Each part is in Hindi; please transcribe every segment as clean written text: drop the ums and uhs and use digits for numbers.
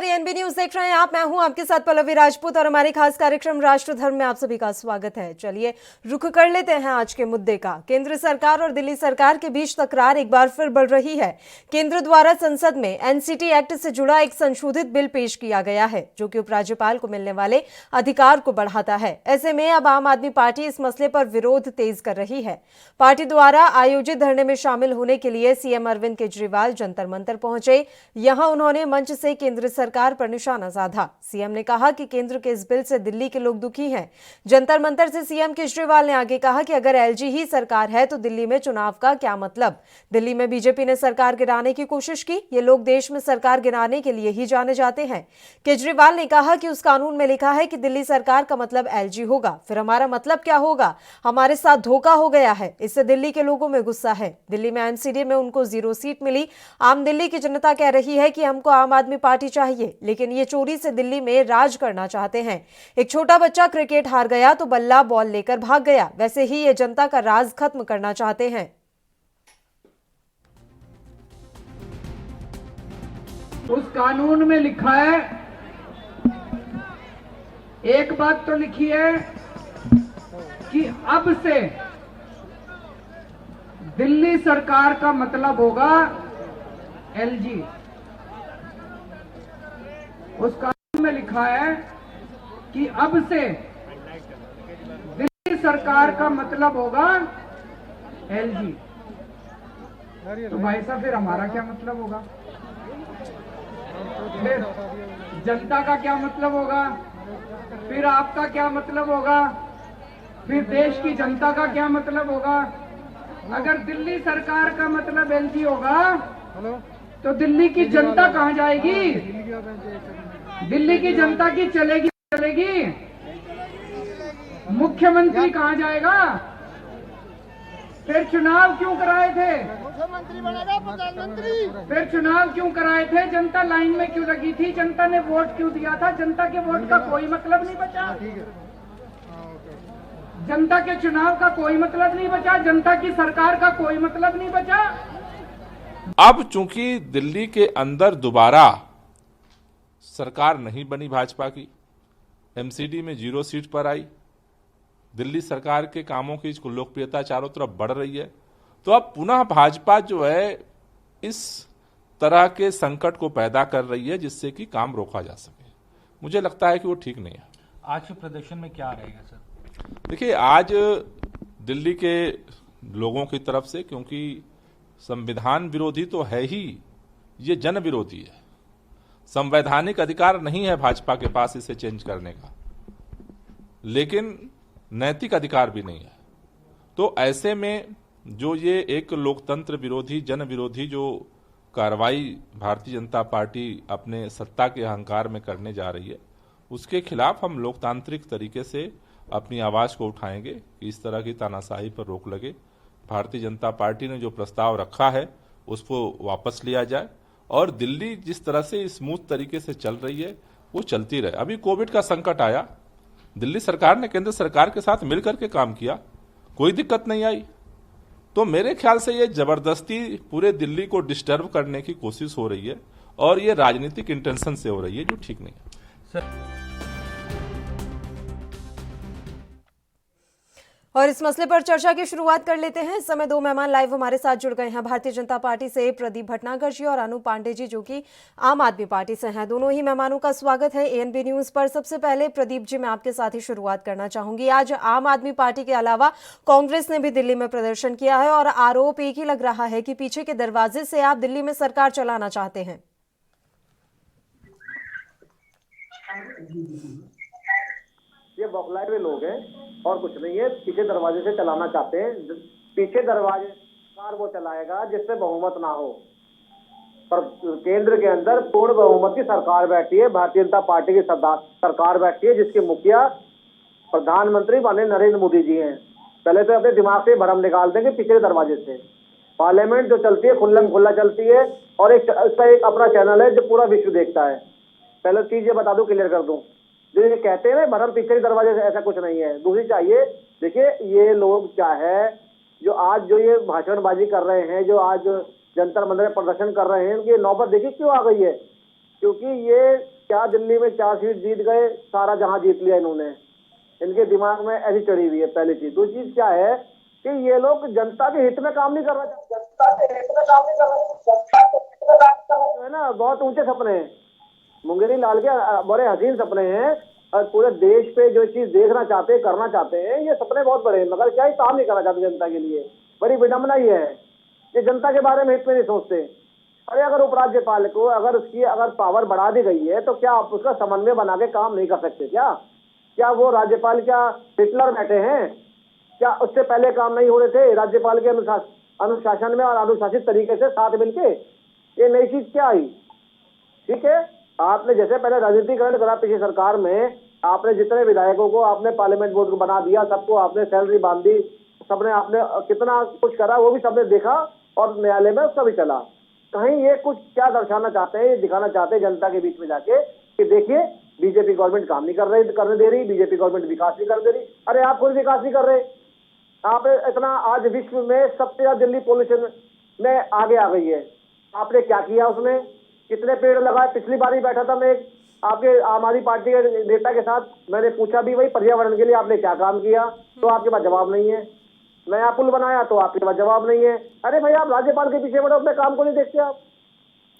नमस्कार, एएनबी न्यूज देख रहे हैं आप। मैं हूं आपके साथ पल्लवी राजपूत और हमारे खास कार्यक्रम राष्ट्र धर्म में आप सभी का स्वागत है। चलिए रुख कर लेते हैं आज के मुद्दे का। केंद्र सरकार और दिल्ली सरकार के बीच तकरार एक बार फिर बढ़ रही है। केंद्र द्वारा संसद में एनसीटी एक्ट से जुड़ा एक संशोधित बिल पेश किया गया है जो कि उपराज्यपाल को मिलने वाले अधिकार को बढ़ाता है। ऐसे में अब आम आदमी पार्टी इस मसले पर विरोध तेज कर रही है। पार्टी द्वारा आयोजित धरने में शामिल होने के लिए सीएम अरविंद केजरीवाल जंतर मंतर पहुंचे। यहां उन्होंने मंच से केंद्र सरकार पर निशाना साधा। सीएम ने कहा कि केंद्र के इस बिल से दिल्ली के लोग दुखी हैं। जंतर मंतर से सीएम केजरीवाल ने आगे कहा कि अगर एलजी ही सरकार है तो दिल्ली में चुनाव का क्या मतलब। दिल्ली में बीजेपी ने सरकार गिराने की कोशिश की। ये लोग देश में सरकार गिराने के लिए ही जाने जाते हैं। केजरीवाल ने कहा कि उस कानून में लिखा है कि दिल्ली सरकार का मतलब एलजी होगा, फिर हमारा मतलब क्या होगा। हमारे साथ धोखा हो गया है। इससे दिल्ली के लोगों में गुस्सा है। दिल्ली में एमसीडी में उनको 0 सीट मिली। आम दिल्ली की जनता कह रही है कि हमको आम आदमी पार्टी चाहिए, लेकिन ये चोरी से दिल्ली में राज करना चाहते हैं। एक छोटा बच्चा क्रिकेट हार गया तो बल्ला बॉल लेकर भाग गया, वैसे ही ये जनता का राज खत्म करना चाहते हैं। उस कानून में लिखा है, एक बात तो लिखी है कि अब से दिल्ली सरकार का मतलब होगा एलजी। उस कानून में लिखा है कि अब से दिल्ली सरकार का मतलब होगा एलजी। तो भाई साहब फिर हमारा क्या मतलब होगा, फिर जनता का क्या मतलब होगा, फिर आपका क्या मतलब होगा, फिर देश की जनता का क्या मतलब होगा। अगर दिल्ली सरकार का मतलब एलजी होगा तो दिल्ली की जनता कहां जाएगी, दिल्ली की जनता की चलेगी, मुख्यमंत्री कहां जाएगा। फिर चुनाव क्यों कराए थे, मुख्यमंत्री बनेगा प्रधानमंत्री। फिर चुनाव क्यों कराए थे, जनता लाइन में क्यों लगी थी, जनता ने वोट क्यों दिया था। जनता के वोट का कोई मतलब नहीं बचा, जनता के चुनाव का कोई मतलब नहीं बचा, जनता की सरकार का कोई मतलब नहीं बचा। अब चूंकि दिल्ली के अंदर दोबारा सरकार नहीं बनी भाजपा की, एमसीडी में 0 सीट पर आई, दिल्ली सरकार के कामों की लोकप्रियता चारों तरफ बढ़ रही है, तो अब पुनः भाजपा जो है इस तरह के संकट को पैदा कर रही है जिससे कि काम रोका जा सके। मुझे लगता है कि वो ठीक नहीं है। आज के प्रदर्शन में क्या रहेगा सर? देखिए, आज दिल्ली के लोगों की तरफ से, क्योंकि संविधान विरोधी तो है ही, ये जन विरोधी है। संवैधानिक अधिकार नहीं है भाजपा के पास इसे चेंज करने का, लेकिन नैतिक अधिकार भी नहीं है। तो ऐसे में जो ये एक लोकतंत्र विरोधी, जन विरोधी जो कार्रवाई भारतीय जनता पार्टी अपने सत्ता के अहंकार में करने जा रही है, उसके खिलाफ हम लोकतांत्रिक तरीके से अपनी आवाज को उठाएंगे कि इस तरह की तानाशाही पर रोक लगे। भारतीय जनता पार्टी ने जो प्रस्ताव रखा है उसको वापस लिया जाए और दिल्ली जिस तरह से स्मूथ तरीके से चल रही है वो चलती रहे। अभी कोविड का संकट आया, दिल्ली सरकार ने केंद्र सरकार के साथ मिलकर के काम किया, कोई दिक्कत नहीं आई। तो मेरे ख्याल से ये जबरदस्ती पूरे दिल्ली को डिस्टर्ब करने की कोशिश हो रही है और ये राजनीतिक इंटेंशन से हो रही है, जो ठीक नहीं है। और इस मसले पर चर्चा की शुरुआत कर लेते हैं। इस समय 2 मेहमान लाइव हमारे साथ जुड़ गए हैं। भारतीय जनता पार्टी से प्रदीप भटनागर जी और अनु पांडे जी, जो कि आम आदमी पार्टी से हैं। दोनों ही मेहमानों का स्वागत है एएनबी न्यूज पर। सबसे पहले प्रदीप जी, मैं आपके साथ ही शुरुआत करना चाहूंगी। आज आम आदमी पार्टी के अलावा कांग्रेस ने भी दिल्ली में प्रदर्शन किया है और आरोप एक ही लग रहा है कि पीछे के दरवाजे से आप दिल्ली में सरकार चलाना चाहते हैं। ये बौखलाए हुए लोग हैं और कुछ नहीं है। पीछे दरवाजे से चलाना चाहते हैं। पीछे दरवाजे सरकार वो चलाएगा जिससे बहुमत ना हो, पर केंद्र के अंदर पूर्ण बहुमत की सरकार बैठी है, भारतीय जनता पार्टी की सरकार बैठी है, जिसके मुखिया प्रधानमंत्री माननीय नरेंद्र मोदी जी हैं। पहले तो अपने दिमाग से भ्रम निकाल देंगे। पीछे दरवाजे से पार्लियामेंट जो चलती है खुल्लम खुल्ला चलती है और इसका एक अपना चैनल है जो पूरा विश्व देखता है। पहले चीज ये बता दूं, क्लियर कर दूं, जो ये कहते हैं ना भरम पीछे दरवाजे से, ऐसा कुछ नहीं है। दूसरी चाहिए, देखिए ये लोग क्या है जो आज जो ये भाषणबाजी कर रहे हैं, जो आज जंतर मंतर प्रदर्शन कर रहे हैं, उनकी नौबत देखिए क्यों आ गई है। क्योंकि ये क्या दिल्ली में 4 सीट जीत गए, सारा जहां जीत लिया इन्होंने। इनके दिमाग में ऐसी चढ़ी हुई है पहली चीज। दूसरी चीज क्या है कि ये लोग जनता के हित में काम नहीं कर रहे, जनता के हित में काम नहीं कर रहे, जनता के हित में काम कर रहे हैं ना। बहुत ऊंचे सपने हैं, मुंगेरी लाल के बड़े हसीन सपने हैं, और पूरे देश पे जो चीज देखना चाहते हैं, करना चाहते हैं, ये सपने बहुत बड़े हैं, मगर क्या ही काम नहीं करना चाहते जनता के लिए। बड़ी विडंबना ये है, ये जनता के बारे में हित में नहीं सोचते। अरे अगर उपराज्यपाल को अगर उसकी अगर पावर बढ़ा दी गई है तो क्या आप उसका समन्वय बना के काम नहीं कर सकते क्या वो राज्यपाल क्या हिटलर बैठे हैं क्या? उससे पहले काम नहीं हो रहे थे राज्यपाल के अनुशासन में और अनुशासित तरीके से साथ मिलके? ये नई चीज क्या आई? ठीक है, आपने जैसे पहले राजनीतिकरण करा पिछली सरकार में, आपने जितने विधायकों को आपने पार्लियामेंट बोर्ड को बना दिया, सबको आपने सैलरी बांध दी, सबने आपने कितना कुछ करा वो भी सबने देखा और न्यायालय में उसका भी चला। कहीं ये कुछ क्या दर्शाना चाहते हैं, ये दिखाना चाहते हैं जनता के बीच में जाके कि देखिए बीजेपी गवर्नमेंट काम नहीं करने दे रही, बीजेपी गवर्नमेंट विकास नहीं कर दे रही। अरे आप खुद विकास नहीं कर रहे। आप इतना आज विश्व में सबसे ज्यादा दिल्ली पॉल्यूशन में आगे आ गई है, आपने क्या किया उसमें? कितने पेड़ लगाए? पिछली बार ही बैठा था मैं आपके आम आदमी पार्टी के नेता के साथ, मैंने पूछा भी वही पर्यावरण के लिए आपने क्या काम किया, तो आपके पास जवाब नहीं है। नया पुल बनाया तो आपके पास जवाब नहीं है। अरे भाई आप राज्यपाल के पीछे बढ़ो, अपने काम को नहीं देखते आप।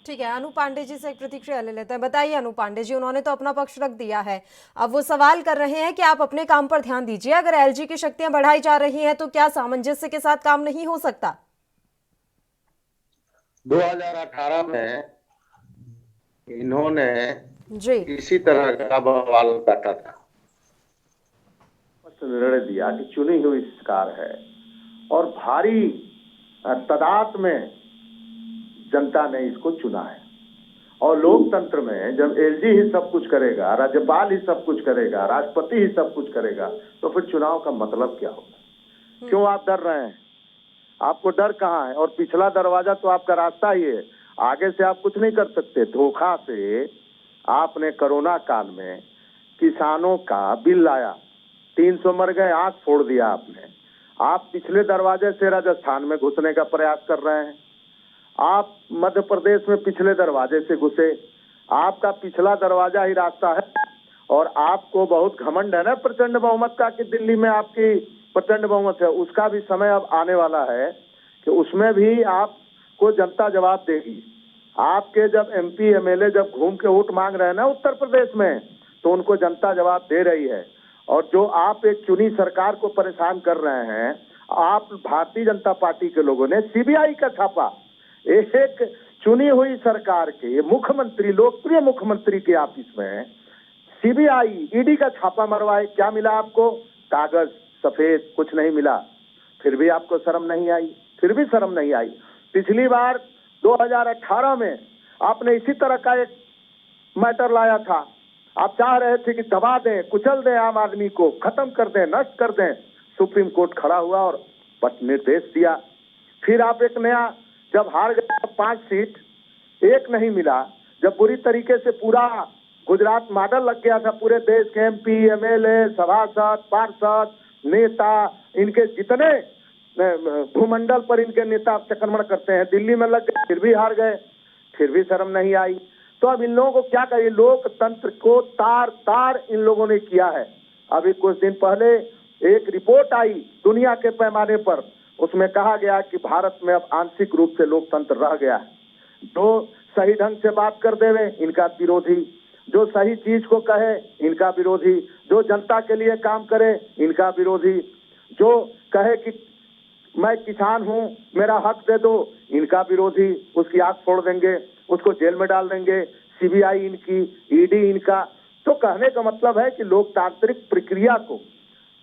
ठीक है, अनु पांडे जी से एक प्रतिक्रिया ले लेते हैं। बताइए अनु पांडे जी, उन्होंने तो अपना पक्ष रख दिया है, अब वो सवाल कर रहे हैं कि आप अपने काम पर ध्यान दीजिए। अगर एलजी की शक्तियां बढ़ाई जा रही हैं तो क्या सामंजस्य के साथ काम नहीं हो सकता? 2018 में इन्होंने जी इसी तरह का बवाल काटा था, निर्णय दिया कि चुनी हुई सरकार है और भारी तादाद में जनता ने इसको चुना है। और लोकतंत्र में जब एलजी ही सब कुछ करेगा, राज्यपाल ही सब कुछ करेगा, राष्ट्रपति ही सब कुछ करेगा, तो फिर चुनाव का मतलब क्या होगा? क्यों आप डर रहे हैं? आपको डर कहाँ है? और पिछला दरवाजा तो आपका रास्ता ही है, आगे से आप कुछ नहीं कर सकते। धोखा से आपने कोरोना काल में किसानों का बिल लाया, 300 मर गए, आंख फोड़ दिया आपने। आप पिछले दरवाजे से राजस्थान में घुसने का प्रयास कर रहे हैं, आप मध्य प्रदेश में पिछले दरवाजे से घुसे, आपका पिछला दरवाजा ही रास्ता है। और आपको बहुत घमंड है ना प्रचंड बहुमत का कि दिल्ली में आपकी प्रचंड बहुमत है। उसका भी समय अब आने वाला है कि उसमें भी आपको जनता जवाब देगी। आपके जब एमपी एमएलए जब घूम के वोट मांग रहे हैं ना उत्तर प्रदेश में, तो उनको जनता जवाब दे रही है। और जो आप एक चुनी सरकार को परेशान कर रहे हैं, आप भारतीय जनता पार्टी के लोगों ने सीबीआई का छापा, एक चुनी हुई सरकार के मुख्यमंत्री, लोकप्रिय मुख्यमंत्री के ऑफिस में सीबीआई ईडी का छापा मरवाए। क्या मिला आपको? कागज सफेद, कुछ नहीं मिला। फिर भी आपको शर्म नहीं आई, फिर भी शर्म नहीं आई। पिछली बार 2018 में आपने इसी तरह का एक मैटर लाया था, आप चाह रहे थे कि दबा दें, कुचल दें, आम आदमी को खत्म कर दें, नष्ट कर दें। सुप्रीम कोर्ट खड़ा हुआ और बस निर्देश दिया। फिर आप एक नया, जब हार गए 5 सीट, एक नहीं मिला, जब बुरी तरीके से पूरा गुजरात मॉडल लग गया था, पूरे देश के एमपी एमएलए सभासद पार्षद नेता, इनके जितने भूमंडल पर इनके नेता आक्रमण करते हैं, दिल्ली में लग गए, फिर भी हार गए, फिर भी शर्म नहीं आई। तो अब इन लोगों को क्या करें? लोकतंत्र को तार तार इन लोगों ने किया है। अभी कुछ दिन पहले एक रिपोर्ट आई दुनिया के पैमाने पर, उसमें कहा गया कि भारत में अब आंशिक रूप से लोकतंत्र रह गया है। जो सही ढंग से बात कर देवे इनका विरोधी, जो सही चीज को कहे इनका विरोधी, जो जनता के लिए काम करे इनका विरोधी, जो कहे कि मैं किसान हूं मेरा हक दे दो इनका विरोधी, उसकी आंख फोड़ देंगे, उसको जेल में डाल देंगे, सीबीआई इनकी, ईडी इनका। तो कहने का मतलब है कि लोकतांत्रिक प्रक्रिया को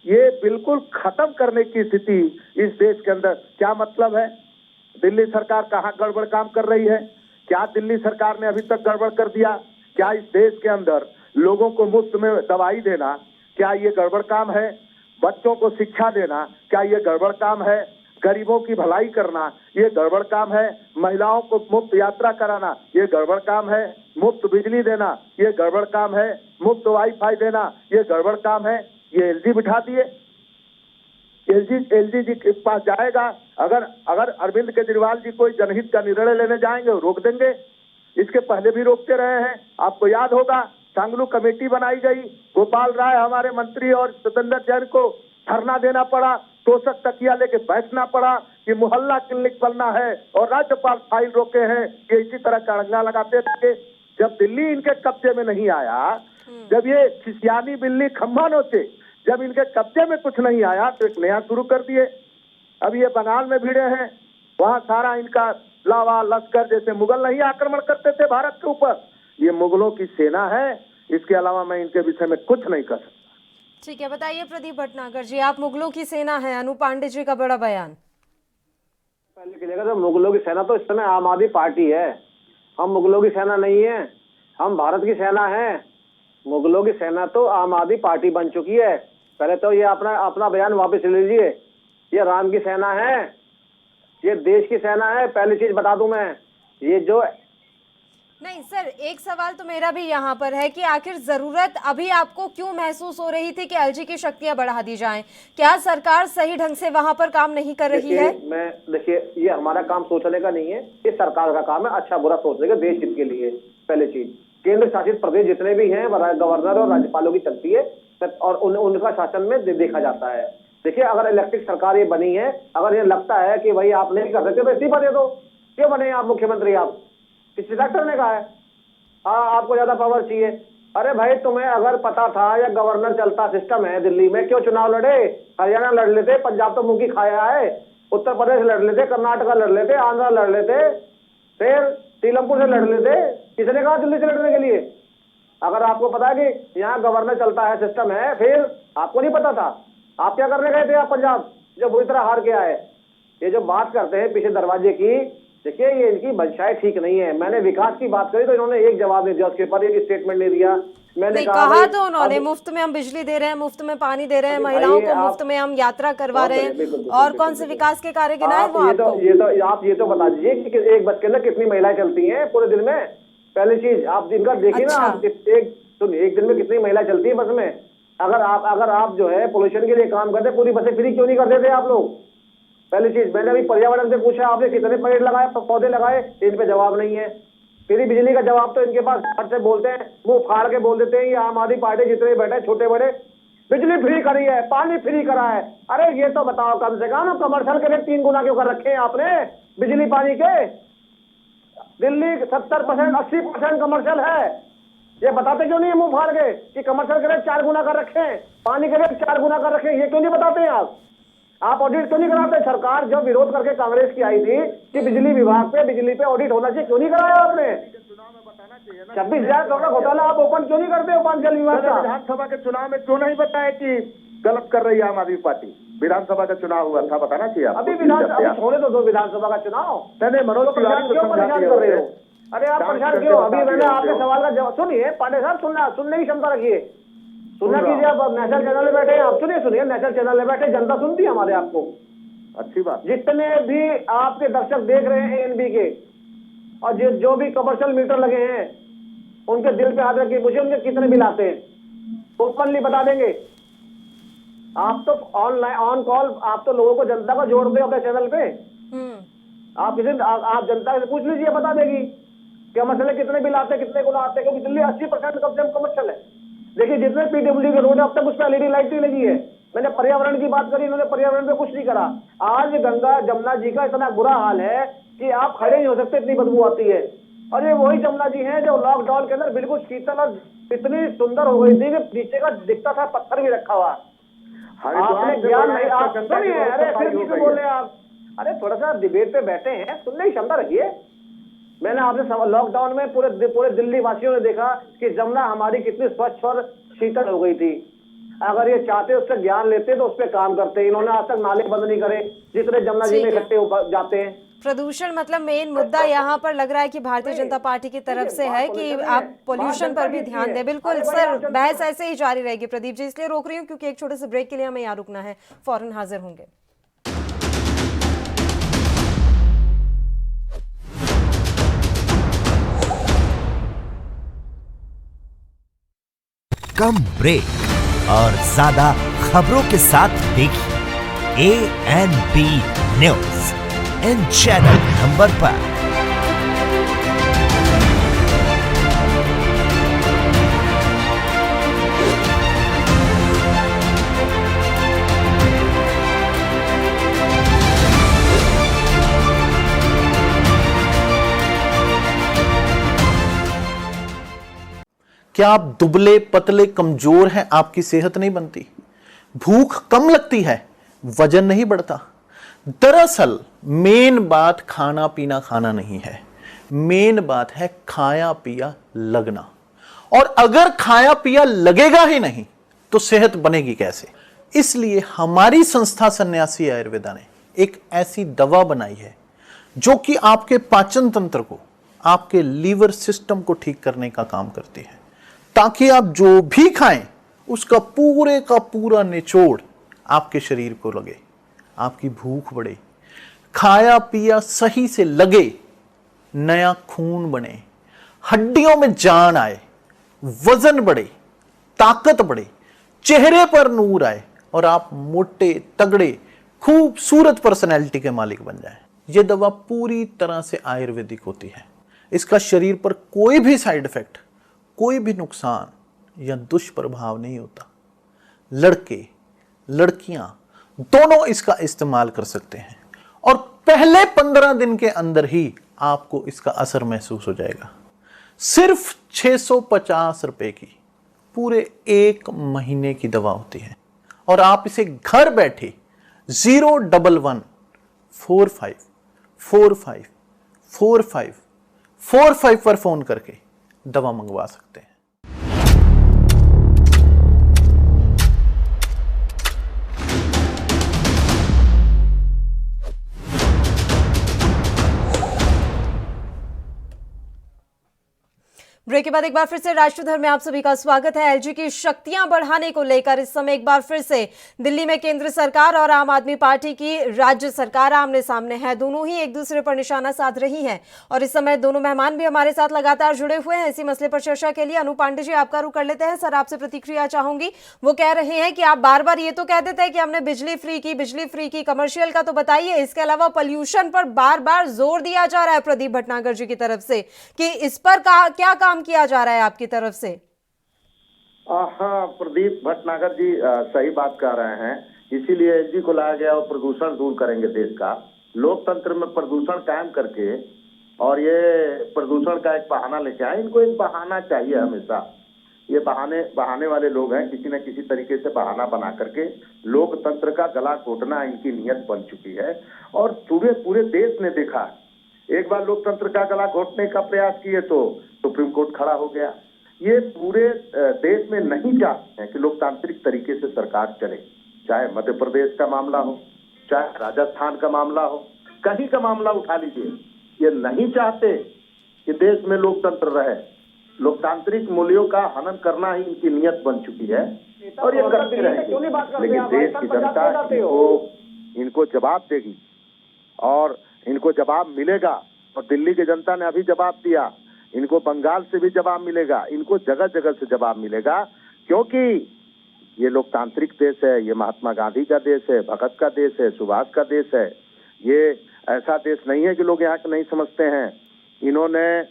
ये बिल्कुल खत्म करने की स्थिति इस देश के अंदर। क्या मतलब है? दिल्ली सरकार कहाँ गड़बड़ काम कर रही है? क्या दिल्ली सरकार ने अभी तक गड़बड़ कर दिया? क्या इस देश के अंदर लोगों को मुफ्त में दवाई देना, क्या ये गड़बड़ काम है? बच्चों को शिक्षा देना, क्या ये गड़बड़ काम है? गरीबों की भलाई करना, ये गड़बड़ काम है? महिलाओं को मुफ्त यात्रा कराना, ये गड़बड़ काम है? मुफ्त बिजली देना, ये गड़बड़ काम है? मुफ्त वाईफाई देना, ये गड़बड़ काम है? ये एलजी बिठा दिए। एलजी जी के पास जाएगा, अगर अरविंद केजरीवाल जी कोई जनहित का निर्णय लेने जाएंगे रोक देंगे। इसके पहले भी रोकते रहे हैं। आपको याद होगा सांगलू कमेटी बनाई गई, गोपाल राय हमारे मंत्री और सतेंद्र जैन को धरना देना पड़ा, तोशक तकिया लेके बैठना पड़ा कि मोहल्ला क्लिनिक बनना है, और राज्यपाल फाइल रोके हैं कि इसी तरह का अड़ंगा लगाते थे। जब दिल्ली इनके कब्जे में नहीं आया, जब ये खिसियानी बिल्ली खम्भा नोचे, जब इनके कब्जे में कुछ नहीं आया तो एक नया शुरू कर दिए। अब ये बंगाल में भिड़े हैं, वहां सारा इनका लावा लश्कर, जैसे मुगल नहीं आक्रमण करते थे भारत के ऊपर, ये मुगलों की सेना है। इसके अलावा मैं इनके विषय में कुछ नहीं कर सकता। ठीक है, बताइए प्रदीप भटनागर जी, आप मुगलों की सेना है, अनु पांडे जी का बड़ा बयान। पहले की जगह तो मुगलों की सेना तो इस समय आम आदमी पार्टी है, हम मुगलों की सेना नहीं है, हम भारत की सेना है। मुगलों की सेना तो आम आदमी पार्टी बन चुकी है। पहले तो ये अपना बयान वापस ले लीजिए। ये राम की सेना है, ये देश की सेना है। पहली चीज बता दूं मैं, ये जो नहीं सर, एक सवाल तो मेरा भी यहाँ पर है कि आखिर जरूरत अभी आपको क्यों महसूस हो रही थी कि एलजी की शक्तियां बढ़ा दी जाएं? क्या सरकार सही ढंग से वहां पर काम नहीं कर रही है? देखिए, ये हमारा काम सोचने का नहीं है, ये सरकार का काम है अच्छा बुरा सोचने का, देश हित के लिए। पहले चीज, केंद्र शासित प्रदेश जितने भी हैं, गवर्नर और राज्यपालों की चलती है और उनका शासन में देखा जाता है। देखिए, अगर इलेक्टेड सरकार ये बनी है, अगर ये लगता है कि भाई आप नहीं कर सकते तो इस्तीफा दे दो। क्यों बने आप मुख्यमंत्री? आप किसी डॉक्टर ने कहा है आपको ज्यादा पावर चाहिए? अरे भाई, तुम्हें अगर पता था या गवर्नर चलता सिस्टम है दिल्ली में, क्यों चुनाव लड़े? हरियाणा लड़ लेते, पंजाब तो मुंह की खाया है, उत्तर प्रदेश लड़ लेते, कर्नाटका लड़ लेते, आंध्रा लड़ लेते, फिर सीलमपुर से लड़ लेते। किसने कहा दिल्ली से लड़ने के लिए? अगर आपको पता है कि यहाँ गवर्नर चलता है, सिस्टम है, फिर आपको नहीं पता था? आप क्या करने गए थे आप पंजाब, जो बुरी तरह हार के आए? ये जो बात करते हैं पीछे दरवाजे की, देखिए ये इनकी मंशाएं ठीक नहीं है। मैंने विकास की बात करी तो इन्होंने एक जवाब नहीं दिया, उसके ऊपर एक स्टेटमेंट नहीं दिया। मैंने कहा तो उन्होंने मुफ्त में हम बिजली दे रहे हैं, मुफ्त में पानी दे रहे हैं, महिलाओं को मुफ्त में हम यात्रा करवा रहे हैं, और कौन से विकास के कार्य गिनाए वो आपको? आप ये तो बता दीजिए कि एक बस के अंदर कितनी महिलाएं चलती हैं पूरे दिन में? पहली चीज आप इनका देखिए ना, आप एक दिन में कितनी महिलाएं चलती है बस में? अगर आप जो है पोल्यूशन के लिए काम करते, पूरी बसें फ्री क्यों नहीं कर देते आप लोग? पहली चीज, मैंने अभी पर्यावरण से पूछा, आपने कितने पेड़ लगाए, पौधे लगाए? इन पे जवाब नहीं है। फिर बिजली का जवाब तो इनके पास हर से बोलते हैं, मुंह फाड़ के बोल देते हैं, ये आम आदमी पार्टी जितने बैठे छोटे बड़े, बिजली फ्री करी है, पानी फ्री करा है। अरे ये तो बताओ, कम से कम कमर्शियल के लिए 3 गुना क्यों कर रखे हैं आपने बिजली पानी के? दिल्ली 70% 80% कमर्शियल है, ये बताते क्यों नहीं है मुंह फाड़ के कि कमर्शियल के रेट 4 गुना कर रखे हैं, पानी के रेट 4 गुना कर रखे हैं? ये क्यों नहीं बताते हैं आप ऑडिट क्यों नहीं कराते? सरकार जब विरोध करके कांग्रेस की आई थी कि बिजली विभाग पे, बिजली पे ऑडिट होना चाहिए, क्यों नहीं कराया आपने? 26,000 करोड़ का घोटाला आप ओपन क्यों नहीं करते? पांचल विभाग का विधानसभा के चुनाव में क्यों नहीं बताया कि गलत कर रही है आम आदमी पार्टी? विधानसभा का चुनाव हुआ था, बताना चाहिए। अभी होने तो दो विधानसभा का चुनाव। मनोज तिवारी को क्यों परेशान कर रहे हो? अरे आप परेशान क्यों? अभी मैंने आपके सवाल का जवाब सुनिए पांडे साहब, सुनने की क्षमता रखिए, सुनना कीजिए। आप नेशनल चैनल में बैठे हैं, आप सुनिए, नेशनल चैनल में बैठे, जनता सुनती है हमारे आपको। अच्छी बात। जितने भी आपके दर्शक देख रहे हैं एएनबी के, और जो भी कमर्शियल मीटर लगे हैं, उनके दिल पे हाथ रखिए, मुझे उनके कितने बिल आते हैं ओपनली बता देंगे। आप तो ऑनलाइन ऑन कॉल, आप तो लोगों को, जनता को जोड़ दे अपने चैनल पे। आप जनता से पूछ लीजिए, बता देगी कि मसले कितने बिल आते हैं, कितने गुना आते हैं, क्योंकि दिल्ली 80% कम से कम कमर्शियल है। देखिए, जितने पीडब्ल्यू के रोड है, अब तक उस पर एलईडी लाइट नहीं लगी है। मैंने पर्यावरण की बात करी, इन्होंने पर्यावरण पे कुछ नहीं करा। आज गंगा जमुना जी का इतना बुरा हाल है कि आप खड़े नहीं हो सकते, इतनी बदबू आती है। और ये वही जमुना जी हैं जो लॉकडाउन के अंदर बिल्कुल शीतल और इतनी सुंदर हो गई थी कि नीचे का दिखता था पत्थर भी रखा हुआ। आपने ज्ञान नहीं, आप सुनिए, अरे फिर किसी बोल रहे हैं आप? अरे थोड़ा सा डिबेट पे बैठे हैं, सुनने की क्षमता रखिए। मैंने आपसे लॉकडाउन में पूरे दिल्ली वासियों ने देखा कि जमुना हमारी कितनी स्वच्छ और शीतल हो गई थी। अगर ये चाहते उससे ज्ञान लेते तो उस पर काम करते। इन्होंने आज तक नाले बंद नहीं करे जितने जमुना जी में इकट्ठे जाते हैं। प्रदूषण मतलब मेन मुद्दा यहाँ पर लग रहा है कि भारतीय जनता पार्टी की तरफ से है कि आप पोल्यूशन पर भी ध्यान दें। बिल्कुल सर, बहस ऐसे ही जारी रहेगी प्रदीप जी, इसलिए रोक रही हूँ क्योंकि एक छोटे से ब्रेक के लिए हमें यहाँ रुकना है, फौरन हाजिर होंगे। कम ब्रेक और ज्यादा खबरों के साथ देखिए ANP news in channel number पर। क्या आप दुबले पतले कमजोर हैं, आपकी सेहत नहीं बनती? भूख कम लगती है, वजन नहीं बढ़ता? दरअसल मेन बात खाना पीना खाना नहीं है, मेन बात है खाया पिया लगना। और अगर खाया पिया लगेगा ही नहीं तो सेहत बनेगी कैसे? इसलिए हमारी संस्था सन्यासी आयुर्वेदा ने एक ऐसी दवा बनाई है जो कि आपके पाचन तंत्र को, आपके लीवर सिस्टम को ठीक करने का काम करती है, ताकि आप जो भी खाएं उसका पूरे का पूरा निचोड़ आपके शरीर को लगे, आपकी भूख बढ़े, खाया पिया सही से लगे, नया खून बने, हड्डियों में जान आए, वजन बढ़े, ताकत बढ़े, चेहरे पर नूर आए और आप मोटे तगड़े खूबसूरत पर्सनैलिटी के मालिक बन जाएं। यह दवा पूरी तरह से आयुर्वेदिक होती है। इसका शरीर पर कोई भी साइड इफेक्ट, कोई भी नुकसान या दुष्प्रभाव नहीं होता। लड़के लड़कियां दोनों इसका इस्तेमाल कर सकते हैं और पहले 15 दिन के अंदर ही आपको इसका असर महसूस हो जाएगा। सिर्फ 650 रुपए की पूरे 1 महीने की दवा होती है और आप इसे घर बैठे 01145454545 पर फोन करके दवा मंगवा सकते हैं। ब्रेक के बाद एक बार फिर से राष्ट्रधर्म में आप सभी का स्वागत है। एलजी की शक्तियां बढ़ाने को लेकर इस समय एक बार फिर से दिल्ली में केंद्र सरकार और आम आदमी पार्टी की राज्य सरकार आमने सामने है। दोनों ही एक दूसरे पर निशाना साध रही हैं और इस समय दोनों मेहमान भी हमारे साथ लगातार जुड़े हुए हैं। इसी मसले पर चर्चा के लिए अनु पांडे जी आपका रुख कर लेते हैं। सर, आपसे प्रतिक्रिया चाहूंगी। वो कह रहे हैं कि आप बार बार ये तो कह देते हैं कि हमने बिजली फ्री की, कमर्शियल का तो बताइए, इसके अलावा पॉल्यूशन पर बार बार जोर दिया जा रहा है प्रदीप भटनागर जी की तरफ से कि इस पर क्या काम किया जा रहा है आपकी तरफ से? हाँ, प्रदीप भटनागर जी सही बात कह रहे हैं। इसीलिए एलजी को लाया गया और प्रदूषण दूर करेंगे देश का। लोकतंत्र में प्रदूषण कायम करके और ये प्रदूषण का एक बहाना लेके आए। इनको एक बहाना चाहिए हमेशा। ये बहाने वाले लोग हैं, किसी न किसी तरीके से बहाना बना करके लोकतंत्र का गला घोटना इनकी नियत बन चुकी है और पूरे देश ने देखा। एक बार लोकतंत्र का गला घोटने का प्रयास किए तो सुप्रीम कोर्ट खड़ा हो गया। ये पूरे देश में नहीं चाहते हैं कि लोकतांत्रिक तरीके से सरकार चले, चाहे मध्य प्रदेश का मामला हो, चाहे राजस्थान का मामला हो, कहीं का मामला उठा लीजिए। ये नहीं चाहते कि देश में लोकतंत्र रहे। लोकतांत्रिक मूल्यों का हनन करना ही इनकी नियत बन चुकी है और ये करते रहेंगे। लेकिन देश की जनता इनको जवाब देगी और इनको जवाब मिलेगा। और दिल्ली की जनता ने अभी जवाब दिया, इनको बंगाल से भी जवाब मिलेगा, इनको जगह जगह से जवाब मिलेगा, क्योंकि ये लोकतांत्रिक देश है, ये महात्मा गांधी का देश है, भगत का देश है, सुभाष का देश है। ये ऐसा देश नहीं है कि लोग यहाँ के नहीं समझते हैं। इन्होंने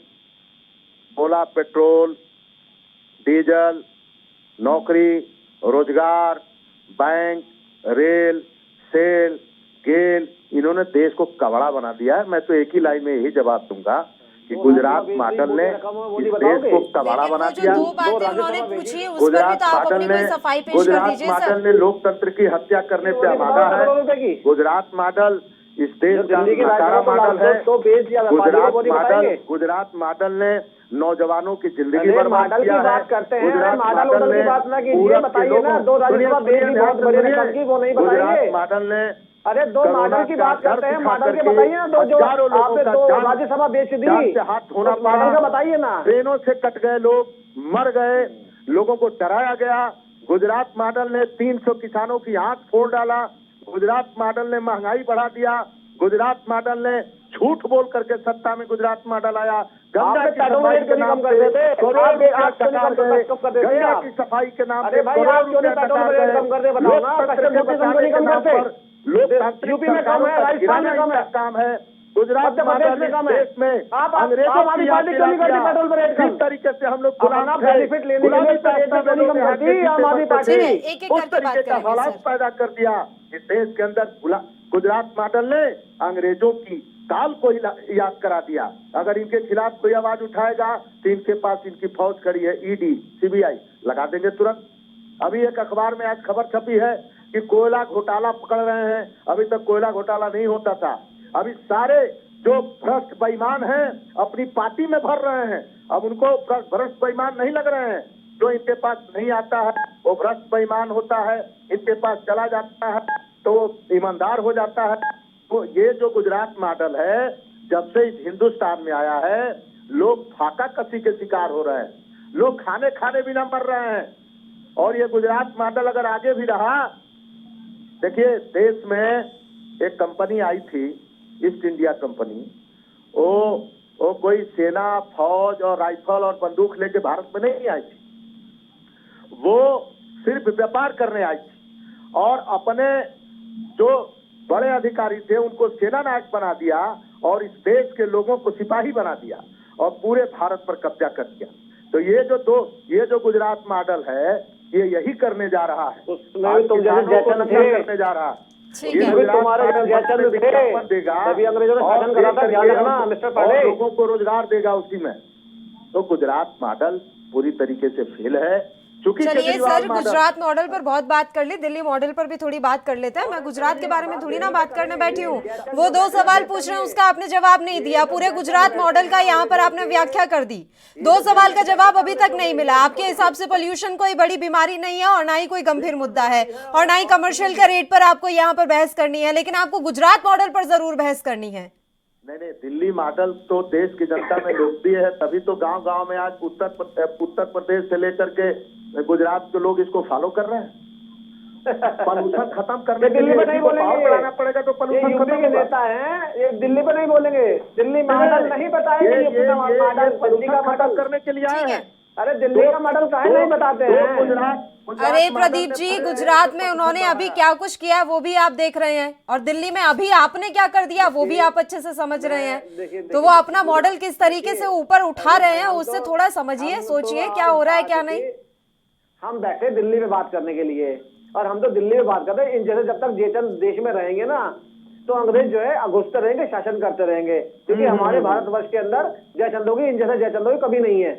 बोला पेट्रोल, डीजल, नौकरी, रोजगार, बैंक, रेल, सेल, गेल, इन्होंने देश को कवड़ा बना दिया है। मैं तो एक ही लाइन में यही जवाब दूंगा कि गुजरात मॉडल ने इस देश को कबाड़ा बना दिया। गुजरात मॉडल ने लोकतंत्र की हत्या करने पे आमादा है। गुजरात मॉडल इस देश का नकारा मॉडल है। गुजरात मॉडल ने नौजवानों की जिंदगी बर्बाद किया है। गुजरात मॉडल ने अरे दो मॉडल की बात करते हैं, मॉडल के बताइए ना। दो जो आपने दो राज्यसभा बेच दी, हाथ धोना मॉडल का बताइए ना। ट्रेनों से कट गए लोग, मर गए, लोगों को डराया गया। गुजरात मॉडल ने 300 किसानों की आंख फोड़ डाला। गुजरात मॉडल ने महंगाई बढ़ा दिया। गुजरात मॉडल ने झूठ बोल करके सत्ता में गुजरात मॉडल आया। गंगा की सफाई के नाम पे गंगा की सफाई के नाम पे यूपी में कम है, राजस्थान में कम है, काम है। गुजरात मॉडल देश में अंग्रेजों की किस तरीके से हम लोग बेनिफिट लेने के लिए उस तरीके का हालात पैदा कर दिया। इस देश के अंदर गुजरात मॉडल ने अंग्रेजों की काल को ही याद करा दिया। अगर इनके खिलाफ कोई आवाज उठाएगा तो इनके पास इनकी फौज खड़ी है, ईडी सीबीआई लगा देंगे तुरंत। अभी एक अखबार में आज खबर छपी है कि कोयला घोटाला पकड़ रहे हैं। अभी तक कोयला घोटाला नहीं होता था। अभी सारे जो भ्रष्ट बेईमान हैं अपनी पार्टी में भर रहे हैं। अब उनको भ्रष्ट बेईमान नहीं लग रहे हैं। जो इनके पास नहीं आता है वो भ्रष्ट बेईमान होता है, इनके पास चला जाता है तो ईमानदार हो जाता है। तो ये जो गुजरात मॉडल है, जब से इस हिंदुस्तान में आया है, लोग फाका कसी के शिकार हो रहे हैं, लोग खाने खाने बिना मर रहे हैं। और ये गुजरात मॉडल अगर आगे भी रहा, देखिए देश में एक कंपनी आई थी, ईस्ट इंडिया कंपनी, वो कोई सेना फौज और राइफल और बंदूक लेके भारत में नहीं आई थी। वो सिर्फ व्यापार करने आई थी और अपने जो बड़े अधिकारी थे उनको सेना नायक बना दिया और इस देश के लोगों को सिपाही बना दिया और पूरे भारत पर कब्जा कर दिया। तो ये जो गुजरात मॉडल है ये यही करने जा रहा है, उसमें तुम जैसे करने जा रहा है। ये तुम्हारे देगा, तभी अंग्रेजों ने शासन करा था, ध्यान रखना मिस्टर पांडे, लोगों को रोजगार देगा उसी में। तो गुजरात मॉडल पूरी तरीके से फेल है। चलिए सर, गुजरात मॉडल पर बहुत बात कर ली, दिल्ली मॉडल पर भी थोड़ी बात कर लेते हैं। मैं गुजरात के बारे में थोड़ी ना बात करने बैठी हूँ। वो 2 सवाल पूछ रहे हैं, उसका आपने जवाब नहीं दिया। पूरे गुजरात मॉडल का यहाँ पर आपने व्याख्या कर दी। 2 सवाल का जवाब अभी तक नहीं मिला। आपके हिसाब से पोल्यूशन कोई बड़ी बीमारी नहीं है और ना ही कोई गंभीर मुद्दा है और ना ही कमर्शियल के रेट पर आपको यहाँ पर बहस करनी है, लेकिन आपको गुजरात मॉडल पर जरूर बहस करनी है। नहीं, दिल्ली मॉडल तो देश की जनता में लोकप्रिय है, तभी तो गांव-गांव में आज उत्तर प्रदेश से लेकर के गुजरात के लोग इसको फॉलो कर रहे हैं। पॉल्यूशन खत्म करने के लिए नहीं बोलेंगे, बढ़ाना पड़ेगा तो पॉल्यूशन खत्म के नेता है, ये दिल्ली पे नहीं बोलेंगे। दिल्ली मॉडल नहीं बताएंगे, ये मॉडल खत्म करने के लिए आए हैं। अरे दिल्ली का मॉडल काहे नहीं बताते हैं? गुजरात अरे प्रदीप जी, गुजरात में उन्होंने अभी क्या कुछ किया वो भी आप देख रहे हैं और दिल्ली में अभी आपने क्या कर दिया वो भी आप अच्छे से समझ रहे हैं। तो वो अपना मॉडल किस तरीके से ऊपर उठा रहे हैं उससे थोड़ा समझिए, सोचिए क्या हो रहा है क्या नहीं। हम बैठे दिल्ली में बात करने के लिए और हम तो दिल्ली में बात कर रहे हैं। जैसे जब तक जयचंद देश में रहेंगे ना तो अंग्रेज जो है घुसते रहेंगे, शासन करते रहेंगे, क्योंकि हमारे भारतवर्ष के अंदर जयचंदों की इन जैसे जयचंदों की कभी नहीं है,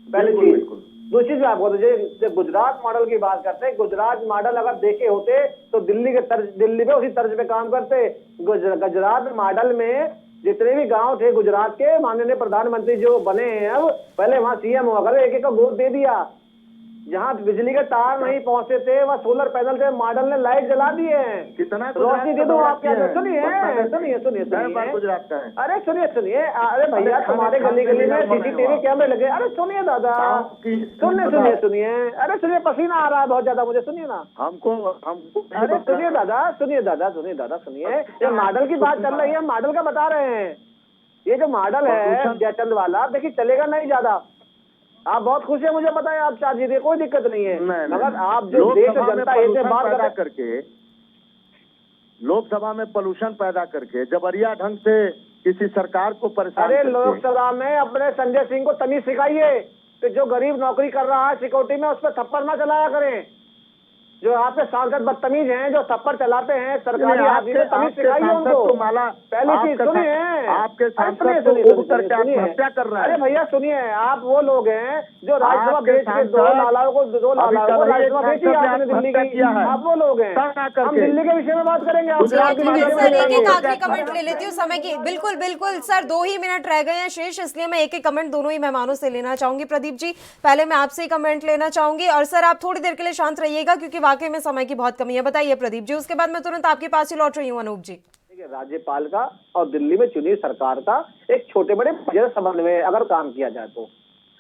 पहली चीज। दूसरी चीज आपको जो गुजरात मॉडल की बात करते हैं, गुजरात मॉडल अगर देखे होते तो दिल्ली पे उसी तर्ज पे काम करते। गुजरात मॉडल में जितने भी गांव थे गुजरात के, माननीय प्रधानमंत्री जो बने हैं अब, पहले वहां सीएम हुआ करे, एक का गोद दे दिया। जहाँ बिजली के तार नहीं पहुंचते थे वह सोलर पैनल से मॉडल ने लाइट जला दी है। कितना रोशनी दे दो आप क्या? सुनिए गुजरात का है। अरे सुनिए, अरे भैया तुम्हारे गली गली में सीसीटीवी कैमरे लगे। अरे सुनिए दादा, सुनिए, अरे सुनिए, पसीना आ रहा है बहुत ज्यादा मुझे, सुनिए ना हमको। अरे सुनिए दादा, सुनिए, ये मॉडल की बात चल रही है, मॉडल का बता रहे हैं। ये जो मॉडल है जयचंद वाला, देखिए चलेगा नहीं ज्यादा। आप बहुत खुश है, मुझे पता है, आप चार्ज दीजिए, कोई दिक्कत नहीं है, मगर आप जो देश जनता ऐसे बात करके लोकसभा में पोल्यूशन पैदा करके जबरिया ढंग से किसी सरकार को परेशान। अरे लोकसभा में अपने संजय सिंह को तमीज सिखाइए कि जो गरीब नौकरी कर रहा है सिक्योरिटी में उस पर थप्पड़ ना चलाया करें। जो यहाँ पे सांसद बदतमीज हैं, जो थप्पड़ चलाते हैं सरकारी आदमी में, तमीज सिखाइए उनको। पहली चीज सुनिए, आपके हत्या कर रहा है। अरे भैया सुनिए, आप वो लोग हैं जो राज्यसभा बेच के दो लालाओं को राज्यसभा बेची आपने दिल्ली की, आप वो लोग हैं। हम दिल्ली के विषय में बात करेंगे। एक आखिरी कमेंट ले लेती हूँ समय की। बिल्कुल सर, 2 ही मिनट रह गए हैं शेष, इसलिए मैं एक कमेंट दोनों ही मेहमानों से लेना चाहूंगी। प्रदीप जी, पहले मैं आपसे ही कमेंट लेना चाहूंगी और सर आप थोड़ी देर के लिए शांत रहिएगा क्योंकि वाकई में समय की बहुत कमी है। बताइए प्रदीप जी, उसके बाद मैं तुरंत आपके पास ही लौट रही हूँ। अनूप जी, राज्यपाल का और दिल्ली में चुनी सरकार का एक छोटे बड़े समन्वय अगर काम किया जाए तो